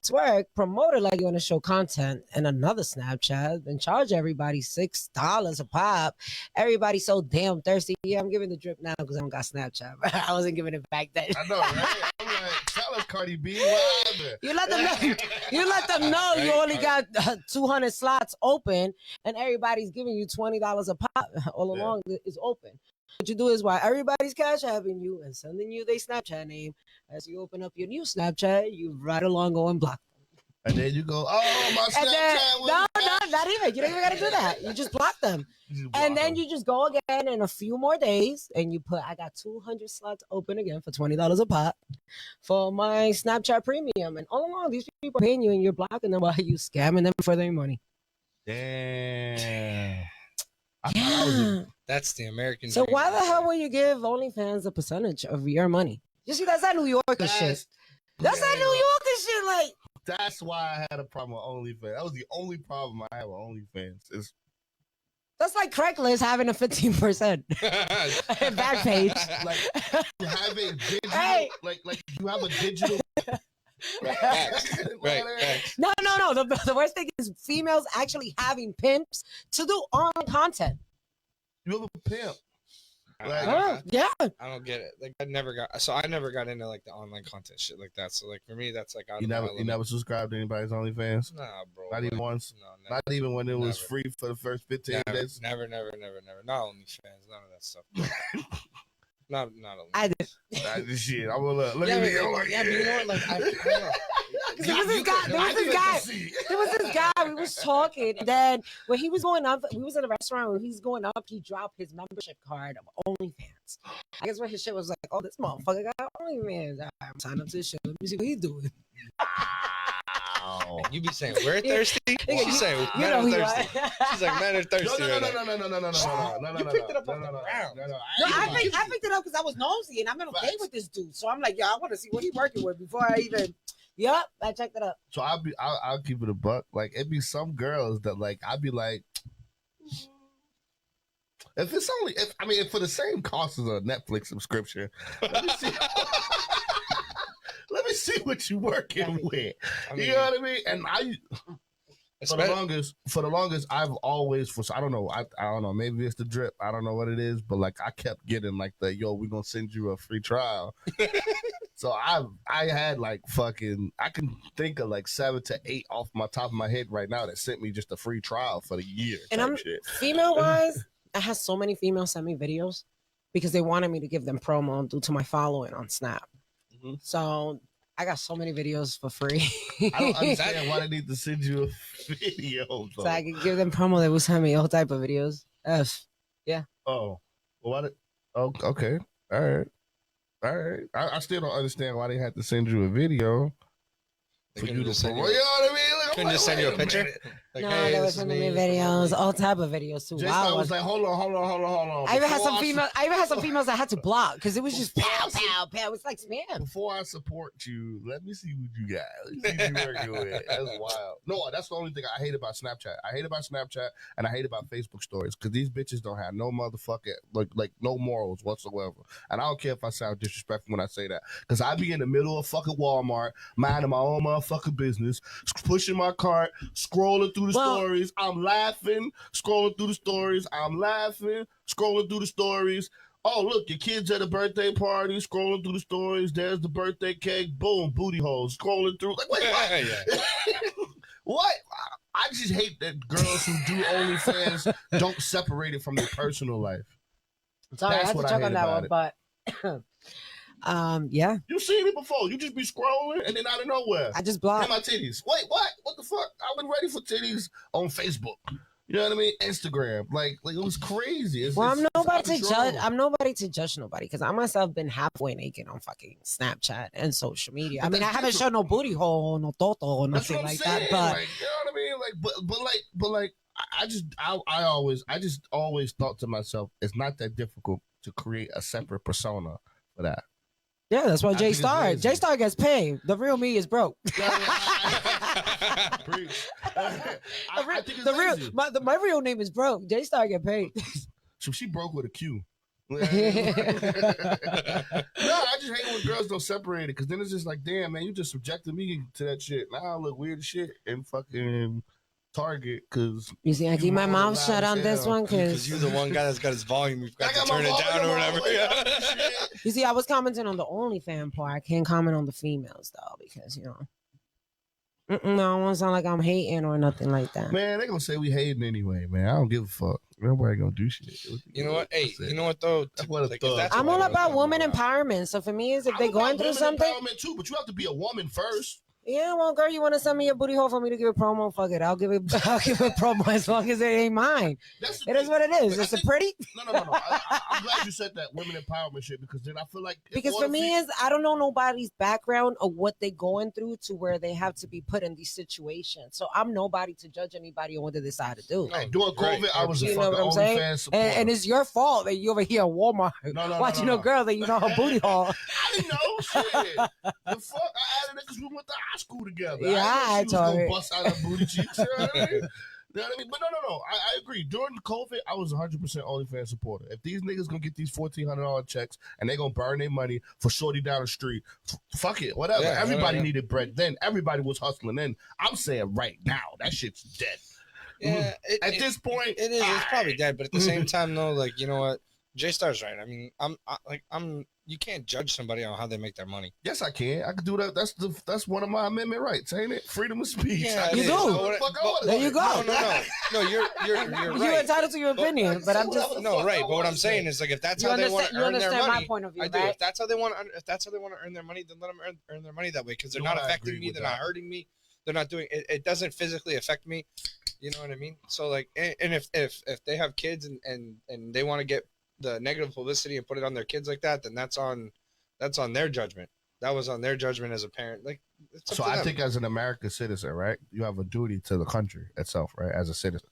twerk, promote it like you want to show content, and another Snapchat, and charge everybody $6 a pop. Everybody's so damn thirsty. Yeah, I'm giving the drip now because I don't got Snapchat. But I wasn't giving it back then. I know, right? I'm like, tell us, Cardi B, what happened? You let them know. You let them know you only got 200 slots open, and everybody's giving you $20 a pop all along. Is open. What you do is while everybody's cash apping you and sending you their Snapchat name, as you open up your new Snapchat, you right along go and block them. And then you go, oh, my And then, Snapchat was no, not even. You don't even got to do that. You just block them. And then you just go again in a few more days and you put, I got 200 slots open again for $20 a pop for my Snapchat premium. And all along, these people are paying you and you're blocking them while you scamming them for their money. Damn. I thought I was That's the American. So dream. why the hell would you give OnlyFans a percentage of your money? You see, that's that New Yorker shit. That's that New Yorker shit. Like, That's why I had a problem with OnlyFans. That was the only problem I had with OnlyFans. That's like Craigslist having a 15% back page. Like you have a digital, Hey. like you have a digital. Right. No. The worst thing is females actually having pimps to do online content. You have a pimp. Like, Yeah. I don't get it. Like I never got into like the online content shit like that. So like for me, that's like you never subscribed to anybody's OnlyFans? Nah, bro. Not even once. No, never. Not even when it was free for the first 15 days. Never. Not OnlyFans. None of that stuff. not OnlyFans. I did. Shit. I will look at me. I'm like, but you know what? Like I don't know. There was this guy. We was talking. And then when he was going up, we was in a restaurant. When he was going up, he dropped his membership card of OnlyFans. I guess what his shit was like, oh, this motherfucker got OnlyFans. I'm signed up to this shit. Let me see what he's doing. You be saying we're thirsty. She's saying you men know are he thirsty. She's like men are thirsty. No. You picked it up off the ground. No, I picked it up because I was nosy and I'm on a date with this dude. So I'm like, I want to see what he's working with before I even. Yep, I checked it up. So I'll keep it a buck. Like it'd be some girls that like I'd be like, if for the same cost as a Netflix subscription, let me see. Let me see what you working with. You know what I mean? And for the longest, I've always I don't know, maybe it's the drip. I don't know what it is, but like I kept getting like we're gonna send you a free trial. So I had like fucking, I can think of like 7 to 8 off my top of my head right now that sent me just a free trial for the year. And I'm female wise, I had so many females send me videos because they wanted me to give them promo due to my following on Snap. Mm-hmm. So I got so many videos for free. I don't understand why they need to send you a video. Though. So I could give them promo. They will send me all type of videos. Yeah. Oh, well, okay. All right. I still don't understand why they had to send you a video. For you to promote. You know what I mean? Like, couldn't just send you a picture? Like, no, hey, they were sending me videos, all type of videos too. I was like, hold on. I even had some females I had to block because it was just pow. It was like spam. Before I support you, let me see what you got. Let me see what you working with. That's wild. No, that's the only thing I hate about Snapchat. I hate about Snapchat and I hate about Facebook stories because these bitches don't have no motherfucking like no morals whatsoever. And I don't care if I sound disrespectful when I say that because I be in the middle of fucking Walmart, minding my own motherfucking business, pushing my cart, scrolling through the stories. I'm laughing, scrolling through the stories. I'm laughing, scrolling through the stories. Oh, look, your kid's at a birthday party, scrolling through the stories. There's the birthday cake. Boom, booty hole, scrolling through. Like, wait, what? What? I just hate that girls who do OnlyFans don't separate it from their personal life. Sorry, I had to check on that one, but yeah. You've seen it before. You just be scrolling and then out of nowhere. I just blocked. My titties. Wait, what? What the fuck? I've been ready for titties on Facebook. You know what I mean? Instagram. Like it was crazy. I'm nobody to judge nobody because I myself been halfway naked on fucking Snapchat and social media. I mean, I haven't shown no booty hole, no toto, or nothing like that. But like, you know what I mean? I just always thought to myself, it's not that difficult to create a separate persona for that. Yeah, that's why Jaystar gets paid. The real me is broke. My real name is broke. Jaystar get paid. So she broke with a Q. No, I just hate when girls don't separate it because then it's just like, damn, man, you just subjected me to that shit. Now I look weird as shit and fucking Target because you see, I keep my mouth shut on this one because you're the one guy that's got his volume. We've got to turn it down or whatever. You see, I was commenting on the OnlyFans part. I can't comment on the females though because I don't want to sound like I'm hating or nothing like that. Man, they gonna say we hating anyway, man. I don't give a fuck. Nobody gonna do shit. You know what? Hey, you know what though? I'm all about woman empowerment. So for me, if they're going through something, empowerment too, but you have to be a woman first. Yeah, well, girl, you want to send me a booty hole for me to give a promo? Fuck it, I'll give it promo as long as it ain't mine. It is what it is. It's a pretty. No. I'm glad you said that women empowerment shit because then I feel like because for me is I don't know nobody's background or what they going through to where they have to be put in these situations. So I'm nobody to judge anybody on what they decide to do. Hey, during COVID, I was a fucking OnlyFans supporter. And it's your fault that you over here at Walmart watching a girl that you know her booty hole. I didn't know shit. The fuck, I added it because we went to high school together. together. Yeah, I I know she was gonna Torrey. bust out her booty cheeks. You know what I mean? You know what I mean? But no. I agree. During COVID, I was 100% OnlyFans supporter. If these niggas gonna get these $1,400 checks and they gonna burn their money for shorty down the street, fuck it, whatever. Yeah, everybody whatever. needed bread. Then everybody was hustling. Then I'm saying right now, that shit's dead. Yeah, At this point, it is. It's probably dead, but at the same time, though, like you know what, Jaystar's right. I mean, I'm. You can't judge somebody on how they make their money. yes, I can. I can do that. That's one of my amendment rights, ain't it? Freedom of speech. Yeah, I You can do. say whatever the fuck I wanna There say. you go. No, you're You're right. entitled to your opinion, but I'm just. No, right. But what I'm saying is, like, if that's You how they want to understand, earn their money, my point of view, I do. right? If that's how they want to earn their money, then let them earn their money that way because they're You know not what, I affecting agree me. with They're that. not hurting me. They're not doing it. It doesn't physically affect me. You know what I mean? So like, and if they have kids and they want to get the negative publicity and put it on their kids like that, then that's on their judgment. That was on their judgment as a parent. Like, it's up So to I them. think as an American citizen, right, you have a duty to the country itself, right, as a citizen.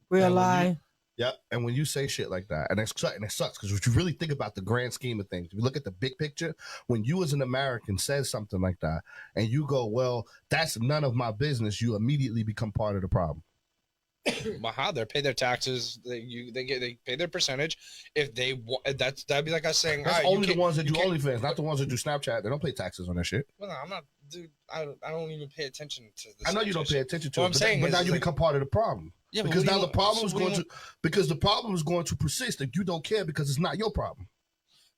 Real And when lie. Yep. And when you say shit like that, and it sucks because if you really think about the grand scheme of things, if you look at the big picture, when you as an American says something like that, and you go, "Well, that's none of my business," you immediately become part of the problem. Well, how they pay their taxes, they pay their percentage. If they want, that'd be like us saying, That's "All right, you only the can't- ones that you do can't-" OnlyFans, not the ones that do Snapchat. They don't pay taxes on that shit. Well, no, I'm not, dude. I don't even pay attention to this. I know you don't pay attention to What it, I'm but, saying but is, now it's you like- become part of the problem. Yeah, but Because what do now you the problem want- is so what do going you to because the problem is going to persist if you don't care because it's not your problem.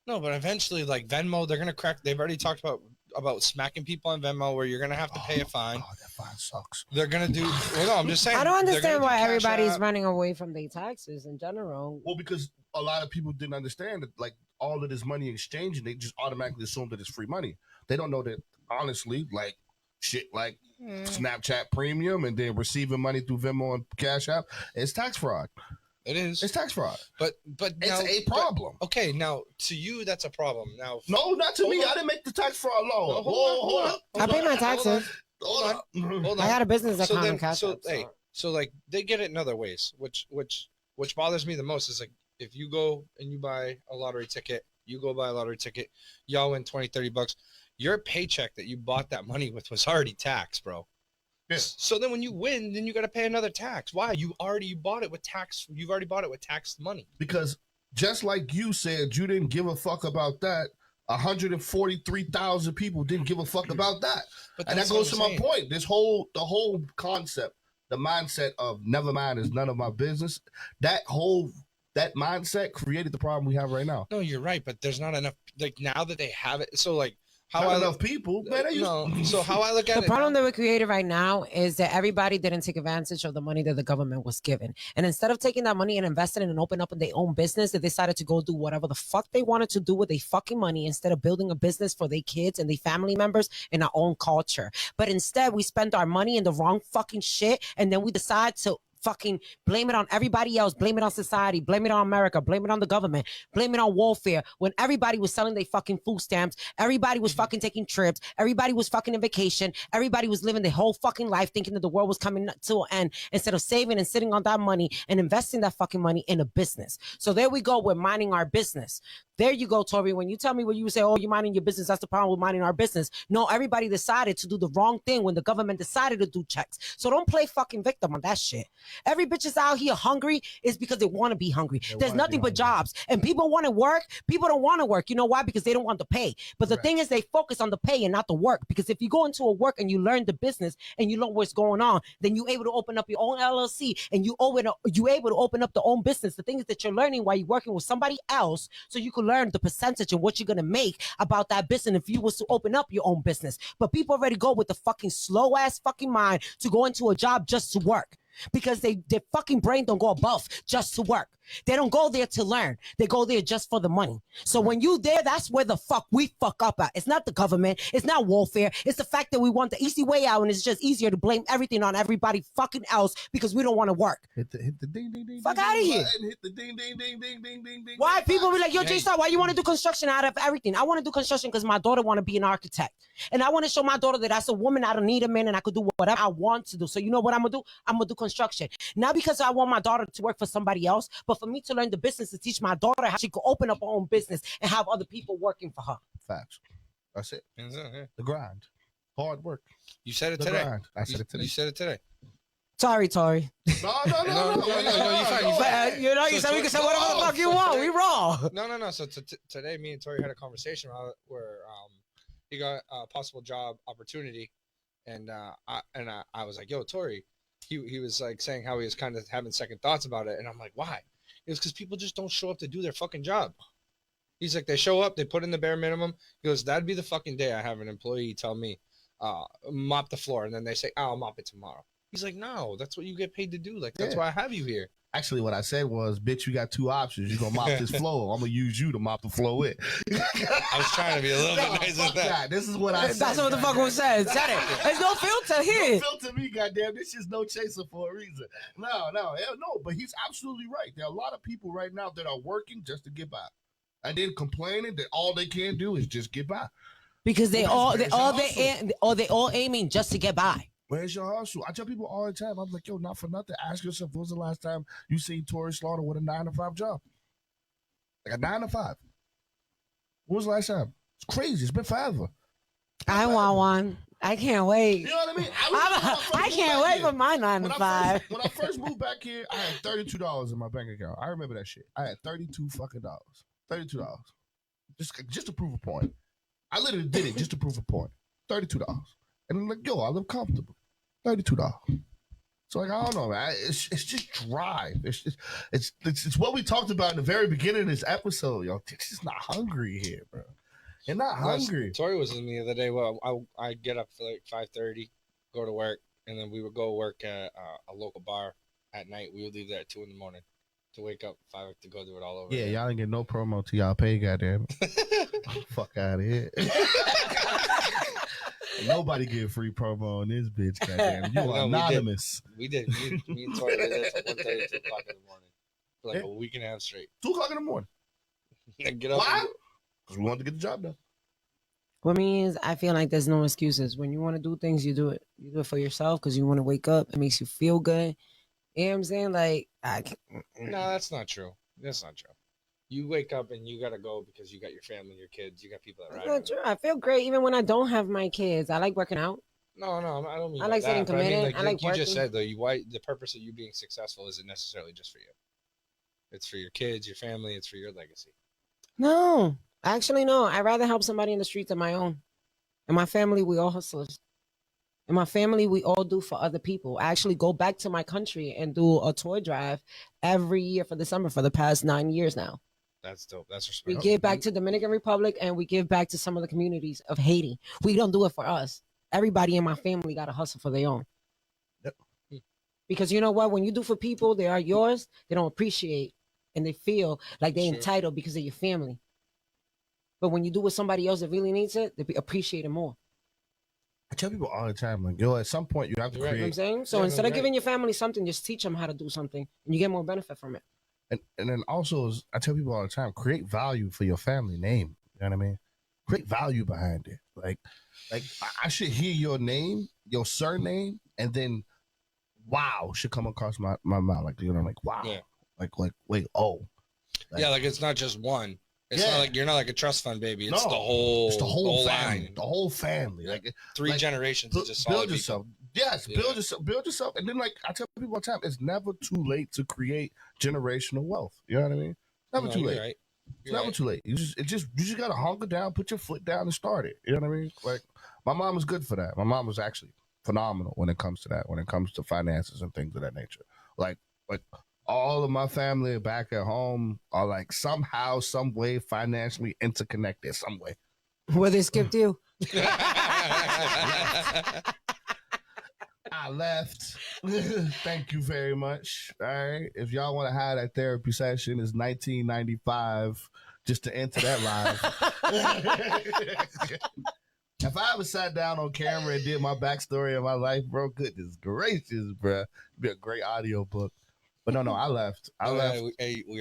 No, but eventually, like Venmo, they're gonna crack. They've already talked about smacking people on Venmo, where you're gonna have to pay a fine. God, that fine sucks. They're gonna do. Well, no, I'm just saying. I don't they're understand gonna why do Cash everybody's App. running away from their taxes in general. Well, because a lot of people didn't understand that, like, all of this money exchanging, they just automatically assume that it's free money. They don't know that, honestly, like, shit like Snapchat Premium and then receiving money through Venmo and Cash App, it's tax fraud. It is, It's tax fraud. but It's now, a problem. okay, now to you that's a problem. Now, No, not to Hold me. on. I didn't make the tax fraud law. No, Hold up. I pay my taxes. Hold up. hold on. I got a business So account then, in Cash so App, hey, so like they get it in other ways, which bothers me the most is like if you go and you buy a lottery ticket, y'all win 20, 30 bucks. Your paycheck that you bought that money with was already taxed, bro. Yeah. So then when you win, then you got to pay another tax. Why? You bought it with tax. You've already bought it with taxed money. Because just like you said, you didn't give a fuck about that. 143,000 people didn't give a fuck about that. But And that that's what goes to I'm my saying. point. The whole concept, the mindset of never mind is none of my business. That mindset created the problem we have right now. No, you're right, but there's not enough. Like now that they have it, so like how Not I enough people. Man, they used no. So how I look at The it. problem that we created right now is that everybody didn't take advantage of the money that the government was given. And instead of taking that money and investing it and open up in their own business, they decided to go do whatever the fuck they wanted to do with their fucking money instead of building a business for their kids and their family members in our own culture. But instead, we spend our money in the wrong fucking shit, and then we decide to fucking blame it on everybody else, blame it on society, blame it on America, blame it on the government, blame it on welfare. When everybody was selling their fucking food stamps, everybody was fucking taking trips, everybody was fucking on vacation, everybody was living their whole fucking life thinking that the world was coming to an end instead of saving and sitting on that money and investing that fucking money in a business. So there we go, we're minding our business. There you go, Torrey. When you tell me, when you say, oh, you're minding your business, that's the problem with minding our business. No, everybody decided to do the wrong thing when the government decided to do checks. So don't play fucking victim on that shit. Every bitch is out here hungry is because they want to be hungry. There's nothing but jobs. And people want to work. People don't want to work. You know why? Because they don't want to pay. But the thing is, they focus on the pay and not the work. Because if you go into a work and you learn the business and you know what's going on, then you're able to open up your own LLC and you able to open up the own business. The thing is that you're learning while you're working with somebody else, so you can learn the percentage and what you're gonna make about that business if you was to open up your own business. But people already go with the fucking slow ass fucking mind to go into a job just to work. Because their fucking brain don't go above just to work. They don't go there to learn. They go there just for the money. So when you there, that's where the fuck we fuck up at. It's not the government. It's not welfare. It's the fact that we want the easy way out, and it's just easier to blame everything on everybody fucking else because we don't want to work. hit the ding ding ding. Fuck ding, outta ding here. button, hit the ding ding ding ding ding ding ding. Why ding, people be like, yo, Yeah. Jaystar, why you want to do construction out of everything? I want to do construction because my daughter want to be an architect. And I want to show my daughter that that's a woman, I don't need a man, and I could do whatever I want to do. So you know what I'm going to do? I'm going to do construction. Not because I want my daughter to work for somebody else, but for me to learn the business, to teach my daughter how she could open up her own business and have other people working for her. Facts. That's it. Yeah. The grind. Hard work. You said it The today. grind. I said it today. You said it today. Sorry, Tori. No, you fine. You fine. You know, you said we can say whatever the fuck you want. We raw. No. So today, me and Torrey had a conversation where he got a possible job opportunity, and I was like, "Yo, Torrey," he was like saying how he was kind of having second thoughts about it, and I'm like, "Why?" It was because people just don't show up to do their fucking job. He's like, they show up, they put in the bare minimum. He goes, "That'd be the fucking day I have an employee tell me, mop the floor," and then they say, "I'll mop it tomorrow." He's like, "No, that's what you get paid to do. Like, that's why I have you here." Actually, what I said was, bitch, you got two options. You're going to mop this floor. I'm going to use you to mop the floor with. I was trying to be a little bit nice with that. This is what I said. That's what the fuck was said. Said it. There's no filter here. No filter me, goddamn. This is no chaser for a reason. No. But he's absolutely right. There are a lot of people right now that are working just to get by. And then complaining that all they can do is just get by. Because they all aiming just to get by. Where's your hustle? I tell people all the time, I'm like, yo, not for nothing. Ask yourself, when was the last time you seen Torrey Slaughter with a 9-to-5 job? Like a 9-to-5. When was the last time? It's crazy. It's been forever. I want one. I can't wait. You know what I mean? I can't wait for my 9-to-5. When I first moved back here, I had $32 in my bank account. I remember that shit. I had $32 fucking dollars. $32. Just to prove a point. I literally did it just to prove a point. $32. And I'm like, yo, I live comfortable. $32. So like, I don't know, man. It's just drive. It's what we talked about in the very beginning of this episode, yo. Just not hungry here, bro. You're not hungry. Torrey was with me the other day. Well, I get up for like 5:30, go to work, and then we would go work at a local bar at night. We would leave there at 2 a.m. to wake up 5 to go do it all over. Yeah, again. y'all ain't get no promo till y'all pay, goddamn. Fuck out of here. Nobody get free promo on this bitch, goddamn. You are anonymous. We did. Me and Torrey did it at 1:30, 2 o'clock in the morning for like a week and a half straight. 2 o'clock in the morning. Get up. Why? Because we wanted to get the job done. What means I feel like there's no excuses. When you want to do things, you do it. You do it for yourself because you want to wake up. It makes you feel good. You know what I'm saying? Like, No, that's not true. That's not true. You wake up and you gotta go because you got your family, your kids, you got people that that's ride. not true. I feel great even when I don't have my kids. I like working out. No, I don't mean. I like staying committed. I like you working. just said though. The purpose of you being successful isn't necessarily just for you. It's for your kids, your family. It's for your legacy. No, actually, no. I'd rather help somebody in the streets than my own. In my family, we all hustlers. In my family, we all do for other people. I actually go back to my country and do a toy drive every year for December for the past 9 years now. That's dope. That's respect. We give back to Dominican Republic and we give back to some of the communities of Haiti. We don't do it for us. Everybody in my family got to hustle for their own. Yep. Because you know what? When you do for people, they are yours. They don't appreciate and they feel like they're entitled because of your family. But when you do with somebody else that really needs it, they appreciate it more. I tell people all the time, like, yo, at some point you have to create. You know what I'm saying? So instead of giving your family something, just teach them how to do something and you get more benefit from it. And then also, I tell people all the time, create value for your family name. You know what I mean? Create value behind it. Like I should hear your name, your surname, and then wow should come across my mouth. Like, you know, like wow. Yeah. Like wait, oh. Like, yeah, like it's not just one. It's not like you're not like a trust fund baby. It's no, the whole. It's the whole family. line. The whole family. Yeah. Like 3 generations of just build solid yourself. people. Yes, build yourself. And then, like I tell people all the time, it's never too late to create generational wealth. You know what I mean? Never too late. Right. It's never too late. You just gotta hunker down, put your foot down, and start it. You know what I mean? Like my mom was good for that. My mom was actually phenomenal when it comes to that. When it comes to finances and things of that nature. Like all of my family back at home are like somehow, some way, financially interconnected. Some way. Where they skipped you. I left. Thank you very much. All right. If y'all want to have that therapy session, it's $19.95 just to enter that live. If I ever sat down on camera and did my backstory of my life, bro, goodness gracious, bro. It'd be a great audio book. But no, I left. We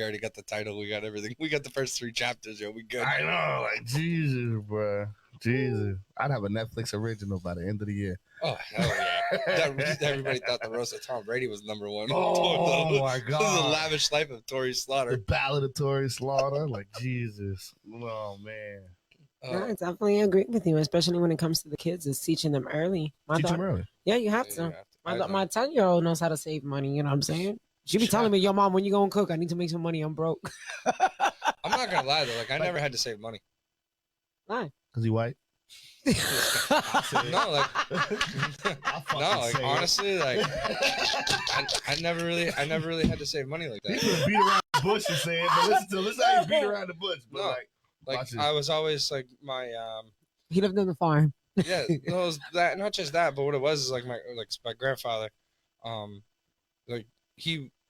already got the title. We got everything. We got the first 3 chapters, yo. We good. I know. Like, Jesus, bro. Jesus. I'd have a Netflix original by the end of the year. Oh, hell yeah. Everybody thought the roast of Tom Brady was #1. Oh, my God. This is the lavish life of Torrey Slaughter. The Ballad of Torrey Slaughter. Like, Jesus. Oh, man. No, I definitely agree with you, especially when it comes to the kids. It's teaching them early. Teach them early. Yeah, you have yeah, to. you have to. My 10-year-old knows how to save money. You know what I'm saying? She be telling me, "Yo, mom, when you go and cook, I need to make some money. I'm broke." I'm not gonna lie though. Like I never had to save money. Why? Cause he white. No, like no, like honestly, like I never really had to save money like You that. could beat around the bush and say it, but listen how you beat around the bush. But No. Like watch this. I was always like my He lived on the farm. yeah, no, it was that not just that, but what it was is like my grandfather, like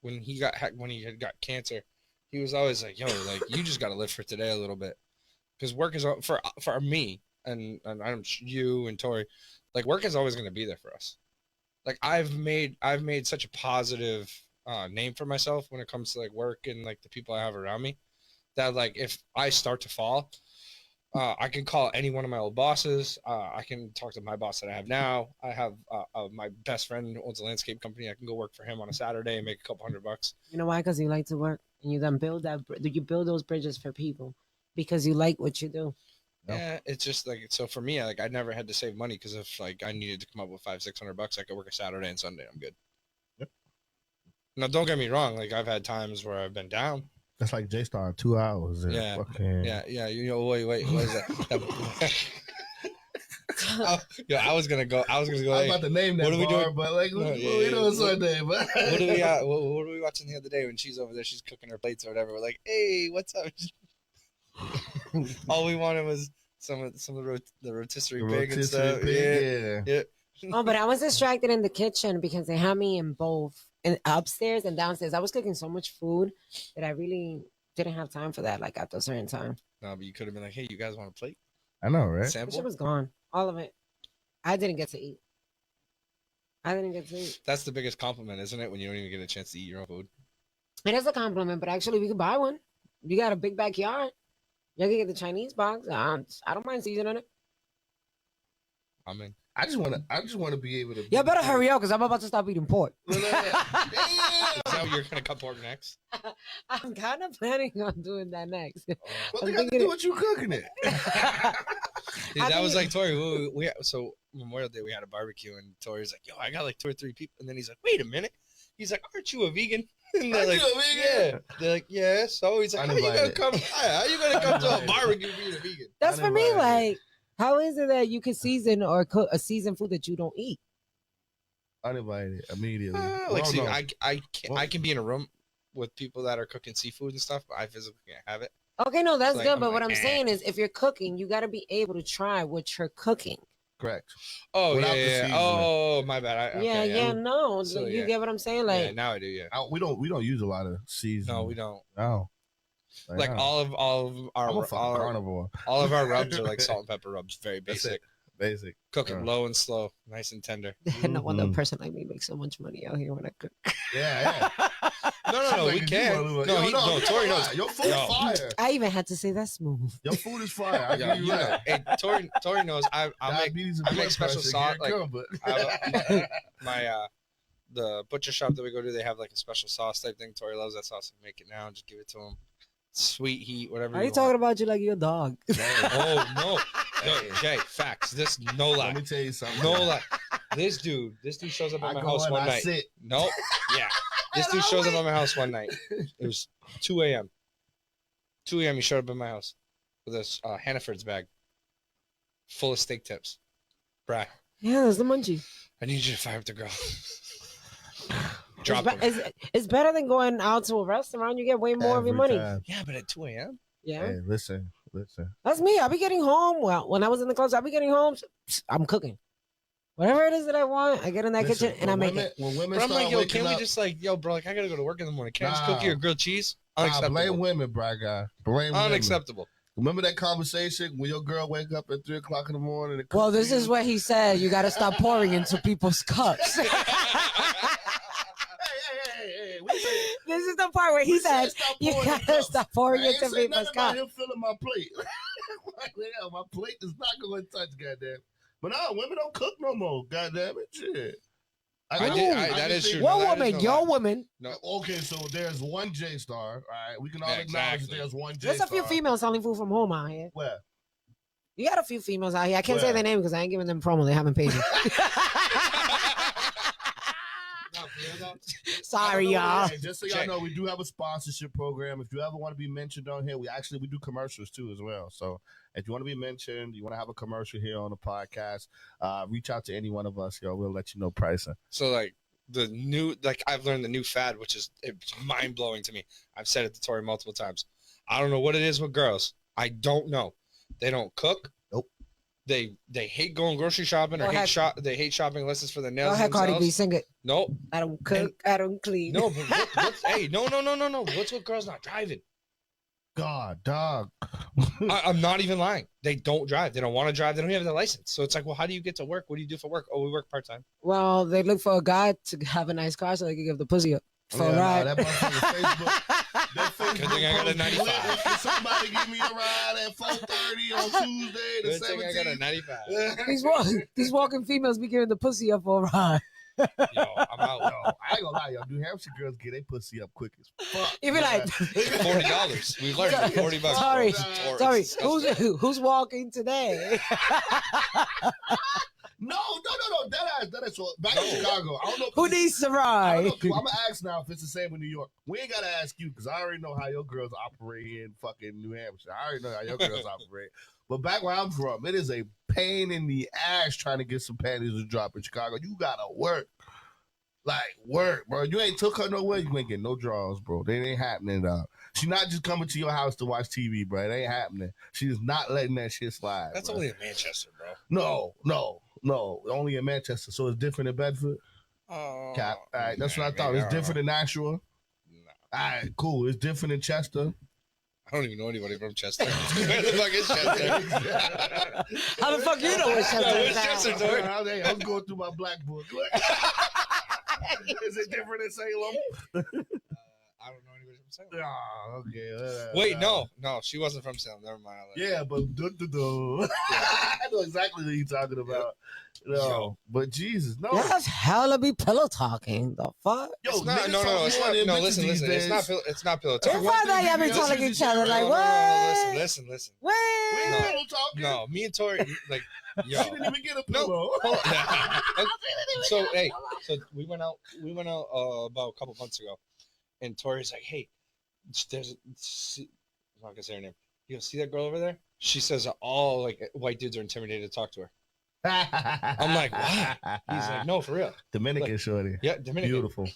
when he had got cancer, he was always like, yo, like you just gotta live for today a little bit, because work is for me and I'm you and Torrey, like work is always gonna be there for us. Like I've made such a positive name for myself when it comes to like work and like the people I have around me, that like if I start to fall, I can call any one of my old bosses. I can talk to my boss that I have now. I have my best friend who owns a landscape company. I can go work for him on a Saturday and make a couple $100. You know why? Because you like to work, and you then you build those bridges for people because you like what you do. Yeah, it's just like so for me. Like I never had to save money because if like I needed to come up with $500-600, I could work a Saturday and Sunday. I'm good. Yep. Now don't get me wrong. Like I've had times where I've been down. That's like Jaystar, 2 hours. Yeah. Fucking... Yeah. You know, wait. What is that? I was gonna go. I was Hey, about to name that what are we bar, doing? but like, what we doing Sunday? But what are we watching the other day when she's over there? She's cooking her plates or whatever. We're like, hey, what's up? All we wanted was some of the rotisserie pig and stuff. Yeah. Oh, but I was distracted in the kitchen because they had me in both, upstairs and downstairs. I was cooking so much food that I really didn't have time for that. Like after a certain time. No, but you could have been like, hey, you guys want a plate? I know, right? That Sample? shit was gone. All of it. I didn't get to eat. That's the biggest compliment, isn't it? When you don't even get a chance to eat your own food. It is a compliment, but actually we could buy one. You got a big backyard. You can get the Chinese box. I don't mind seasoning it. I mean, I just want to be able to. You better hurry up because I'm about to stop eating pork. is that what you're gonna cut pork next? I'm kind of planning on doing that next. What they got to do with you cooking it? Dude, that was like Torrey. So Memorial Day we had a barbecue and Torrey's like, yo, I got like 2 or 3 people, and then he's like, wait a minute. He's like, aren't you a vegan? And they're like, yeah. They're like, yeah. So he's like, how you gonna come to a barbecue being a vegan? That's for me. Like, how is it that you can season or cook a seasoned food that you don't eat? Uninvited immediately. Like, see, I can be in a room with people that are cooking seafood and stuff, but I physically can't have it. Okay, no, that's Like, good. I'm But like, what I'm saying is, if you're cooking, you got to be able to try what you're cooking. Correct. Oh, Without the yeah. seasoning. Oh, my bad. No. So, you yeah. get what I'm saying? Like, Yeah, now I do, yeah. We don't use a lot of seasoning. No, we don't. No. Like all of our I'm a fucking carnivore. all of our rubs are like salt and pepper rubs, very basic. Basic. Cooking low and slow, nice and tender. no wonder a person like me makes so much money out here when I cook. Yeah. No, we can. No, Torrey knows. Your food is fire. I even had to say that smooth. Your food is fire. I give you that. Hey, Torrey knows. I make special sauce. Like the butcher shop that we go to, they have like a special sauce type thing. Torrey loves that sauce. I make it now and just give it to him. Sweet heat, whatever. Are you talking about you like your dog? Oh no, Jay, facts. This no lie. Let me tell you something. No lie. This dude shows up at my house one night. No, yeah. This dude shows up at my house one night. It was 2 a.m. 2 a.m. He showed up at my house with this Hannaford's bag full of steak tips. Bry. Yeah, that's the munchie. I need you to fire up the grill. It's better than going out to a restaurant. You get way more of your money. Yeah, but at 2 a.m. Yeah. Hey, listen. That's me. I'll be getting home. Well, when I was in the clubs, I'll be getting home. I'm cooking. Whatever it is that I want, I get in that kitchen and I make it. When women but I'm like, yo, can we up, just like, yo, bro, like I gotta go to work in the morning. Can I just cook you a grilled cheese? Unacceptable. Blame women, bro, guy. Blame women. Unacceptable. Remember that conversation when your girl wake up at 3 o'clock in the morning? Well, this is what he said. You got to stop pouring into people's cups. Hey. This is the part where he said, you got to stop pouring into people's cups. Him filling my plate. My plate is not going to touch, goddamn. But no, women don't cook no more, goddamn it. Shit. That is true. What woman? Your woman. No. Okay, so there's one Jaystar. All right, we can all acknowledge there's one Jaystar. There's a few females selling food from home out here. Where? You got a few females out here. I can't say Where? their name because I ain't giving them promo. They haven't paid me. Sorry, y'all. Hey, just so y'all know, we do have a sponsorship program. If you ever want to be mentioned on here, we do commercials too as well. So if you want to be mentioned, you want to have a commercial here on the podcast, reach out to any one of us, yo. We'll let you know pricing. So like I've learned the new fad, which is it's mind blowing to me. I've said it to Torrey multiple times. I don't know what it is with girls. I don't know. They don't cook. Nope. They hate going grocery shopping or they hate shopping unless it's for the nails. Go ahead, Cardi B, sing it. Nope. I don't cook. I don't clean. No, but hey, no. What's with girls not driving? God, dog. I'm not even lying. They don't drive. They don't want to drive. They don't have their license. So it's like, well, how do you get to work? What do you do for work? Oh, we work part-time. Well, they look for a guy to have a nice car so they can give the pussy up for a ride. That Facebook Good thing I got a 95. Can somebody give me a ride at 4:30 on Tuesday the 17th? Good thing I got a 95. These walking females be giving the pussy up for a ride. Yo, I'm out. Yo, I ain't gonna lie, yo. New Hampshire girls get their pussy up quick as fuck. You be like $40. We learned $40. Sorry. Who's walking today? No. That is so. Back in Chicago, I don't know. Who needs to ride? I'm gonna ask now if it's the same in New York. We ain't gotta ask you because I already know how your girls operate here in fucking New Hampshire. I already know how your girls operate. But back where I'm from, it is a pain in the ass trying to get some panties to drop in Chicago. You gotta work. Like, work, bro. You ain't took her nowhere, you ain't get no draws, bro. They ain't happening, dog. She's not just coming to your house to watch TV, bro. It ain't happening. She's not letting that shit slide. That's bro. only in Manchester, bro. No. Only in Manchester. So it's different in Bedford? Cap. All right, that's what I thought. It's different in Nashua? No. All right, cool. It's different in Chester? I don't even know anybody from Chester. Where the fuck is Chester? How the fuck you know where Chester Where's is? Chester, I was going through my black book. Is it different in Salem? I don't know anybody from Salem. Oh, okay. Wait, no, she wasn't from Salem. Never mind. Yeah, but I know exactly what you're talking about. No, but Jesus, no. That's hella be pillow talking. The fuck? Yo, It's not, no, it's not. No, listen. It's not pillow It's talk. not that y'all be telling each other like, No, what? listen. We ain't What? pillow talking. No, me and Torrey, like, yo. She didn't even get a pillow. So we went out about a couple months ago, and Tori's like, hey, I'm not gonna say her name. You go see that girl over there? She says all like white dudes are intimidated to talk to her. I'm like, what? He's like, no, for real. Dominican shorty. Yeah, Dominican. Beautiful.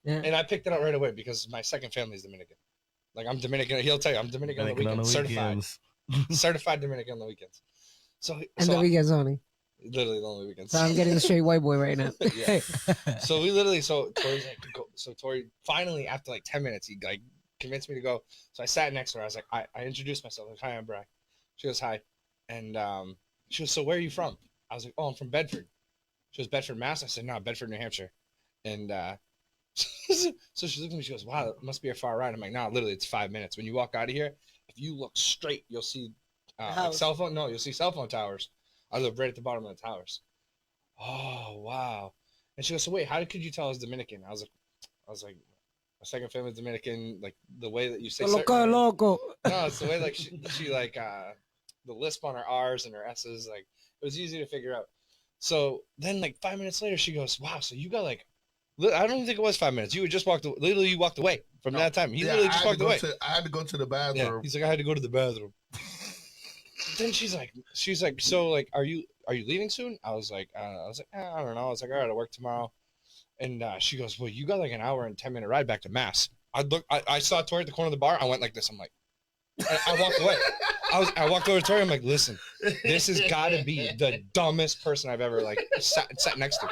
Yeah. And I picked it out right away because my second family is Dominican. Like, I'm Dominican. He'll tell you, I'm Dominican on the weekends. Certified Dominican on the weekends. The weekends only. Literally the only weekends. So I'm getting a straight white boy right now. Yeah. So Tori's like, go. So Torrey finally, after like 10 minutes, he like convinced me to go. So I sat next to her. I was like, I introduced myself. Like, hi, I'm Bry. She goes, hi. And she goes, so where are you from? I was like, oh, I'm from Bedford. She goes, Bedford, Mass? I said, no, Bedford, New Hampshire. And so she looked at me, she goes, wow, that must be a far ride. I'm like, nah, literally, it's 5 minutes. When you walk out of here, if you look straight, you'll see like you'll see cell phone towers. I live right at the bottom of the towers. Oh, wow. And she goes, so wait, how could you tell I was Dominican? I was like, my second family is Dominican. Like, the way that you say Loco. No, it's the way, like, she like, the lisp on her R's and her S's, like, it was easy to figure out. So then, like, 5 minutes later, she goes, wow, so you got, like, I don't even think it was 5 minutes. You had just literally you walked away from that time. He literally just walked away. I had to go to the bathroom. Yeah, he's like, I had to go to the bathroom. Then she's like, so, like, are you leaving soon? I was like, I don't know. I was like, all right, I work tomorrow. And she goes, well, you got, like, an hour and 10-minute ride back to Mass. I saw Torrey at the corner of the bar. I went like this. I'm like, I walked away. I walked over to Torrey. I'm like, listen, this has got to be the dumbest person I've ever, like, sat next to.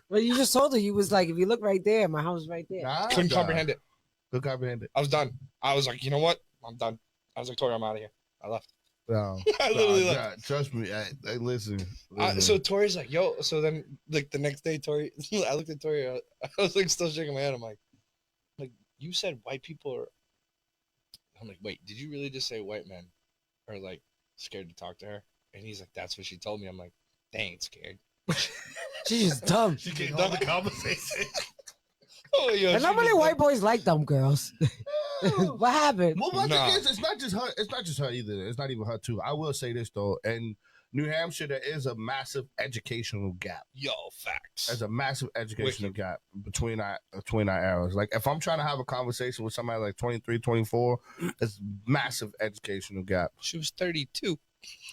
Well, you just told her you was like, if you look right there, my house is right there. Couldn't comprehend it. Couldn't comprehend it. I was done. I was like, you know what? I'm done. I was like, Torrey, I'm out of here. I left. No, I literally left. Trust me. I listen. So Tori's like, yo. So then, like, the next day, Torrey, I looked at Torrey. I was like, still shaking my head. I'm like, you said white people are. I'm like, wait, did you really just say white men are, like, scared to talk to her? And he's like, that's what she told me. I'm like, they ain't scared. She's just dumb. She getting done the conversation. Oh, yeah. And normally white boys like dumb girls. What happened? Well, but Nah. the kids, it's not just her. It's not just her either. It's not even her too. I will say this though, in New Hampshire, there is a massive educational gap. Yo, facts. There's a massive educational gap between our eras. Like if I'm trying to have a conversation with somebody like 23, 24, there's massive educational gap. She was 32.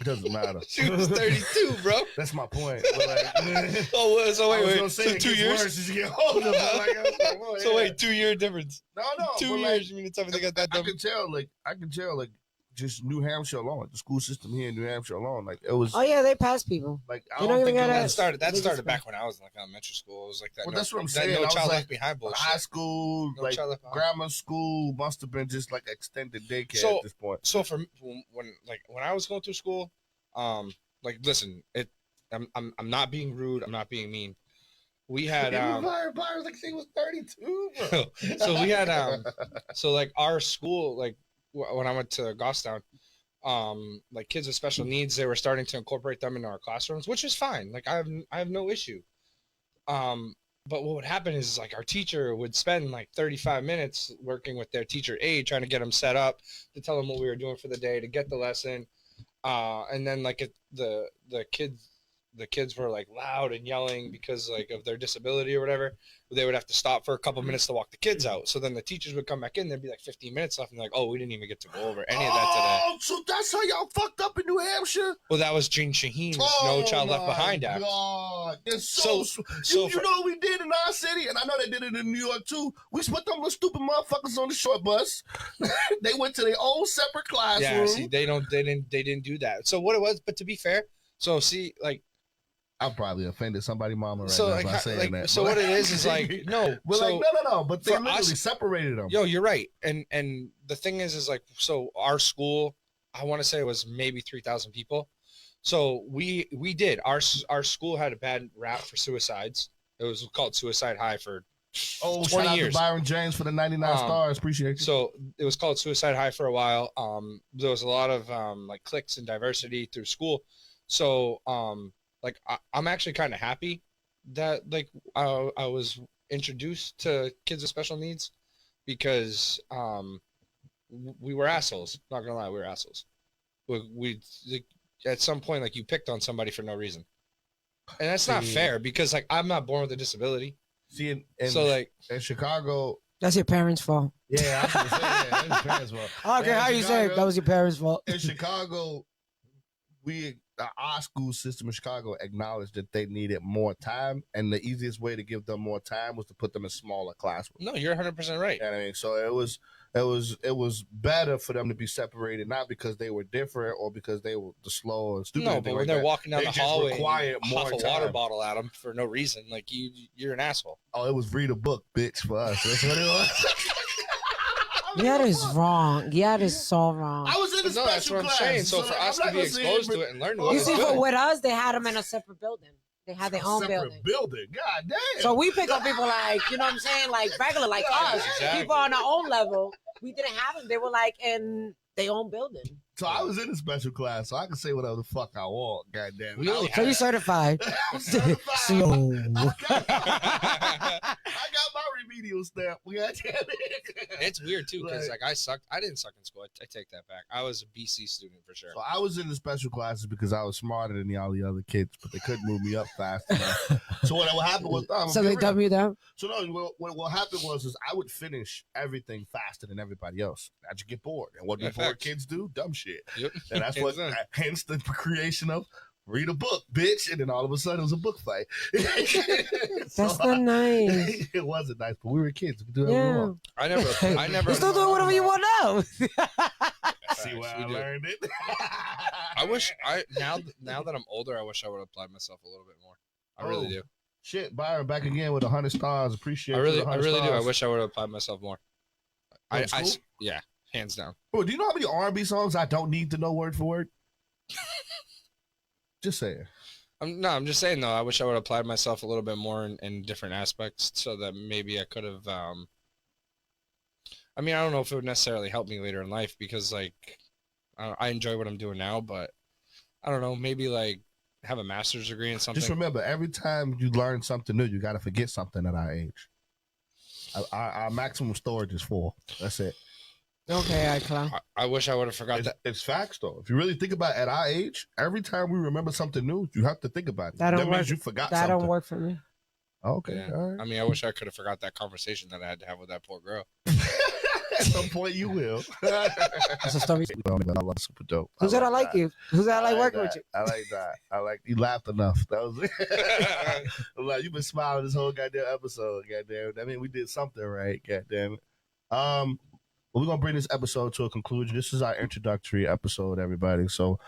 It doesn't matter. She was 32, bro. That's my point. But like, Oh, so wait. So So 2 years? As you get older, but like, I was like, well, So yeah. wait, 2 year difference. No, 2 but years. like, You mean to tell me they got that I done? can tell, like, just New Hampshire alone, like the school system here in New Hampshire alone, like it was. Oh yeah, they pass people. Like I They don't don't think even it gotta- was- That They started just- back when I was in like elementary school. It was like that. Well, no, that's what I'm that saying. No I was child like, left behind bullshit. high school, No like child left behind. grammar school, must have been just like extended daycare So- at this point. So for when I was going through school, like listen, I'm not being rude. I'm not being mean. We had Byron was like she was 32. Bro. so we had so like our school, like when I went to Goffstown, like kids with special needs, they were starting to incorporate them into our classrooms, which is fine. Like I have no issue. But what would happen is like our teacher would spend like 35 minutes working with their teacher aide, trying to get them set up, to tell them what we were doing for the day, to get the lesson. And then like the kids were like loud and yelling because like of their disability or whatever. They would have to stop for a couple minutes to walk the kids out. So then the teachers would come back in. There'd be like 15 minutes left, and like, oh, we didn't even get to go over any of that today. Oh, so that's how y'all fucked up in New Hampshire? Well, that was Gene Shaheen's No Child Left Behind Act. God. It's So you know what we did in our city, and I know they did it in New York too. We put them little stupid motherfuckers on the short bus. They went to their own separate classroom. Yeah, see, they didn't do that. So what it was, but to be fair, so see, like, I probably offended somebody mama right so now like, by saying that. so but- what it is like, no, We're so, like, no. But they for literally us- separated them. yo, you're right, and the thing is like, so our school, I want to say it was maybe 3,000 people. So we did our school had a bad rap for suicides. It was called Suicide High for Oh, 20 shout out years. to Byron James for the 99 stars. Appreciate you. So it was called Suicide High for a while. There was a lot of like cliques and diversity through school. So like I'm actually kind of happy that like I was introduced to kids with special needs, because we were assholes. Not gonna lie, we were assholes. We like, at some point like you picked on somebody for no reason, and that's not See. fair, because like I'm not born with a disability. See, in So like in Chicago, That's your parents' fault. yeah, I was gonna say, yeah, that's parents' fault. I don't care Yeah, how you say it. Chicago- That was your parents' fault. In Chicago, our school system in Chicago acknowledged that they needed more time, and the easiest way to give them more time was to put them in smaller classrooms. no, you're 100% right. You know what I mean? So it was better for them to be separated, not because they were different or because they were the slow and stupid. No, or but anything when like they're that. walking down They the just hallway, required and more huff a water time. bottle at them for no reason, like you're an asshole. Oh, it was read a book, bitch, for us. That's what it was. Yeah, that is wrong. Yeah, that is so wrong. I was in a But no, that's special what I'm class. saying. So for I'm us not to be gonna say exposed it, to it and learn You what You it's see, good. for with us, they had them in a separate building. They had their own separate building. God damn. So we pick on people like, you know what I'm saying, like regular, like Yeah, us. exactly. People on our own level. We didn't have them. They were like in their own building. So I was in a special class, so I can say whatever the fuck I want. God damn it. We only So you certified. I'm certified. So- I got my remedial stamp. God damn it. It's weird too, because Like- like I sucked. I didn't suck in school. I take that back. I was a BC student for sure. So I was in the special classes because I was smarter than all the other kids, but they couldn't move me up fast enough. So what happened was, So they dumb you down? So no, what happened was is I would finish everything faster than everybody else. I just get bored, and what do Yeah, bored facts. kids do? Dumb shit, Yep. and that's what. Exactly. Hence the creation of read a book, bitch, and then all of a sudden it was a book fight. That's not nice. It wasn't nice, but we were kids. We could do whatever we Yeah. want. I never. You still doing whatever you want now. See Facts, where we I do. learned it. I wish now that I'm older, I wish I would have applied myself a little bit more. I really Oh, do. Shit, Byron back again with 100 stars. Appreciate I you, really 100 do. I stars. wish I would have applied myself more. From school? Yeah, hands down. Bro, do you know how many R&B songs I don't need to know word for word? Just saying. I'm just saying though. I wish I would have applied myself a little bit more in different aspects, so that maybe I could have. I mean, I don't know if it would necessarily help me later in life, because like I enjoy what I'm doing now, but I don't know. Maybe like have a master's degree in something. Just remember, every time you learn something new, you got to forget something at our age. Our maximum storage is 4. That's it. Okay, I clown. I wish I would have forgot that. It's facts though. If you really think about it, at our age, every time we remember something new, you have to think about it. That don't work. Means you forgot That something. don't work for me. Okay, Yeah. all right. I mean, I wish I could have forgot that conversation that I had to have with that poor girl. At some point, you will. That's a story. I love super dope. Who said I like that. you? Who said I like working that. with you? I like that. I like you laughed enough. That was it. I'm like, you've been smiling this whole goddamn episode. Goddamn. I mean, we did something right. Goddamn it. Well, we're gonna bring this episode to a conclusion. This is our introductory episode, everybody. So,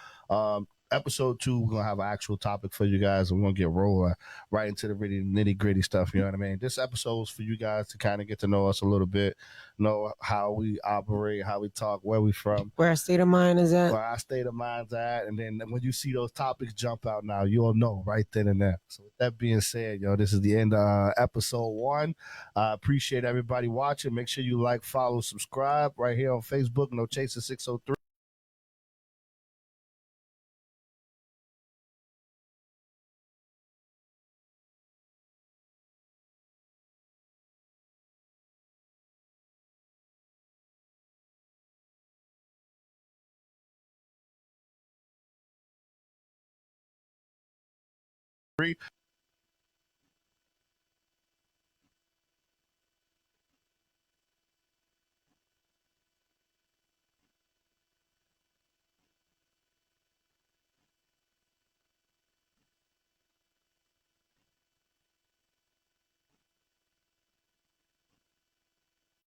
episode 2, we're gonna have an actual topic for you guys, and we're gonna get rolling right into the really nitty gritty stuff. You know what I mean? This episode is for you guys to kind of get to know us a little bit, know how we operate, how we talk, where we from, Where our state of mind is at. where our state of mind's at, and then when you see those topics jump out now, you'll know right then and there. So with that being said, yo, this is the end of episode 1. Appreciate everybody watching. Make sure you like, follow, subscribe right here on Facebook. No Chaser 603.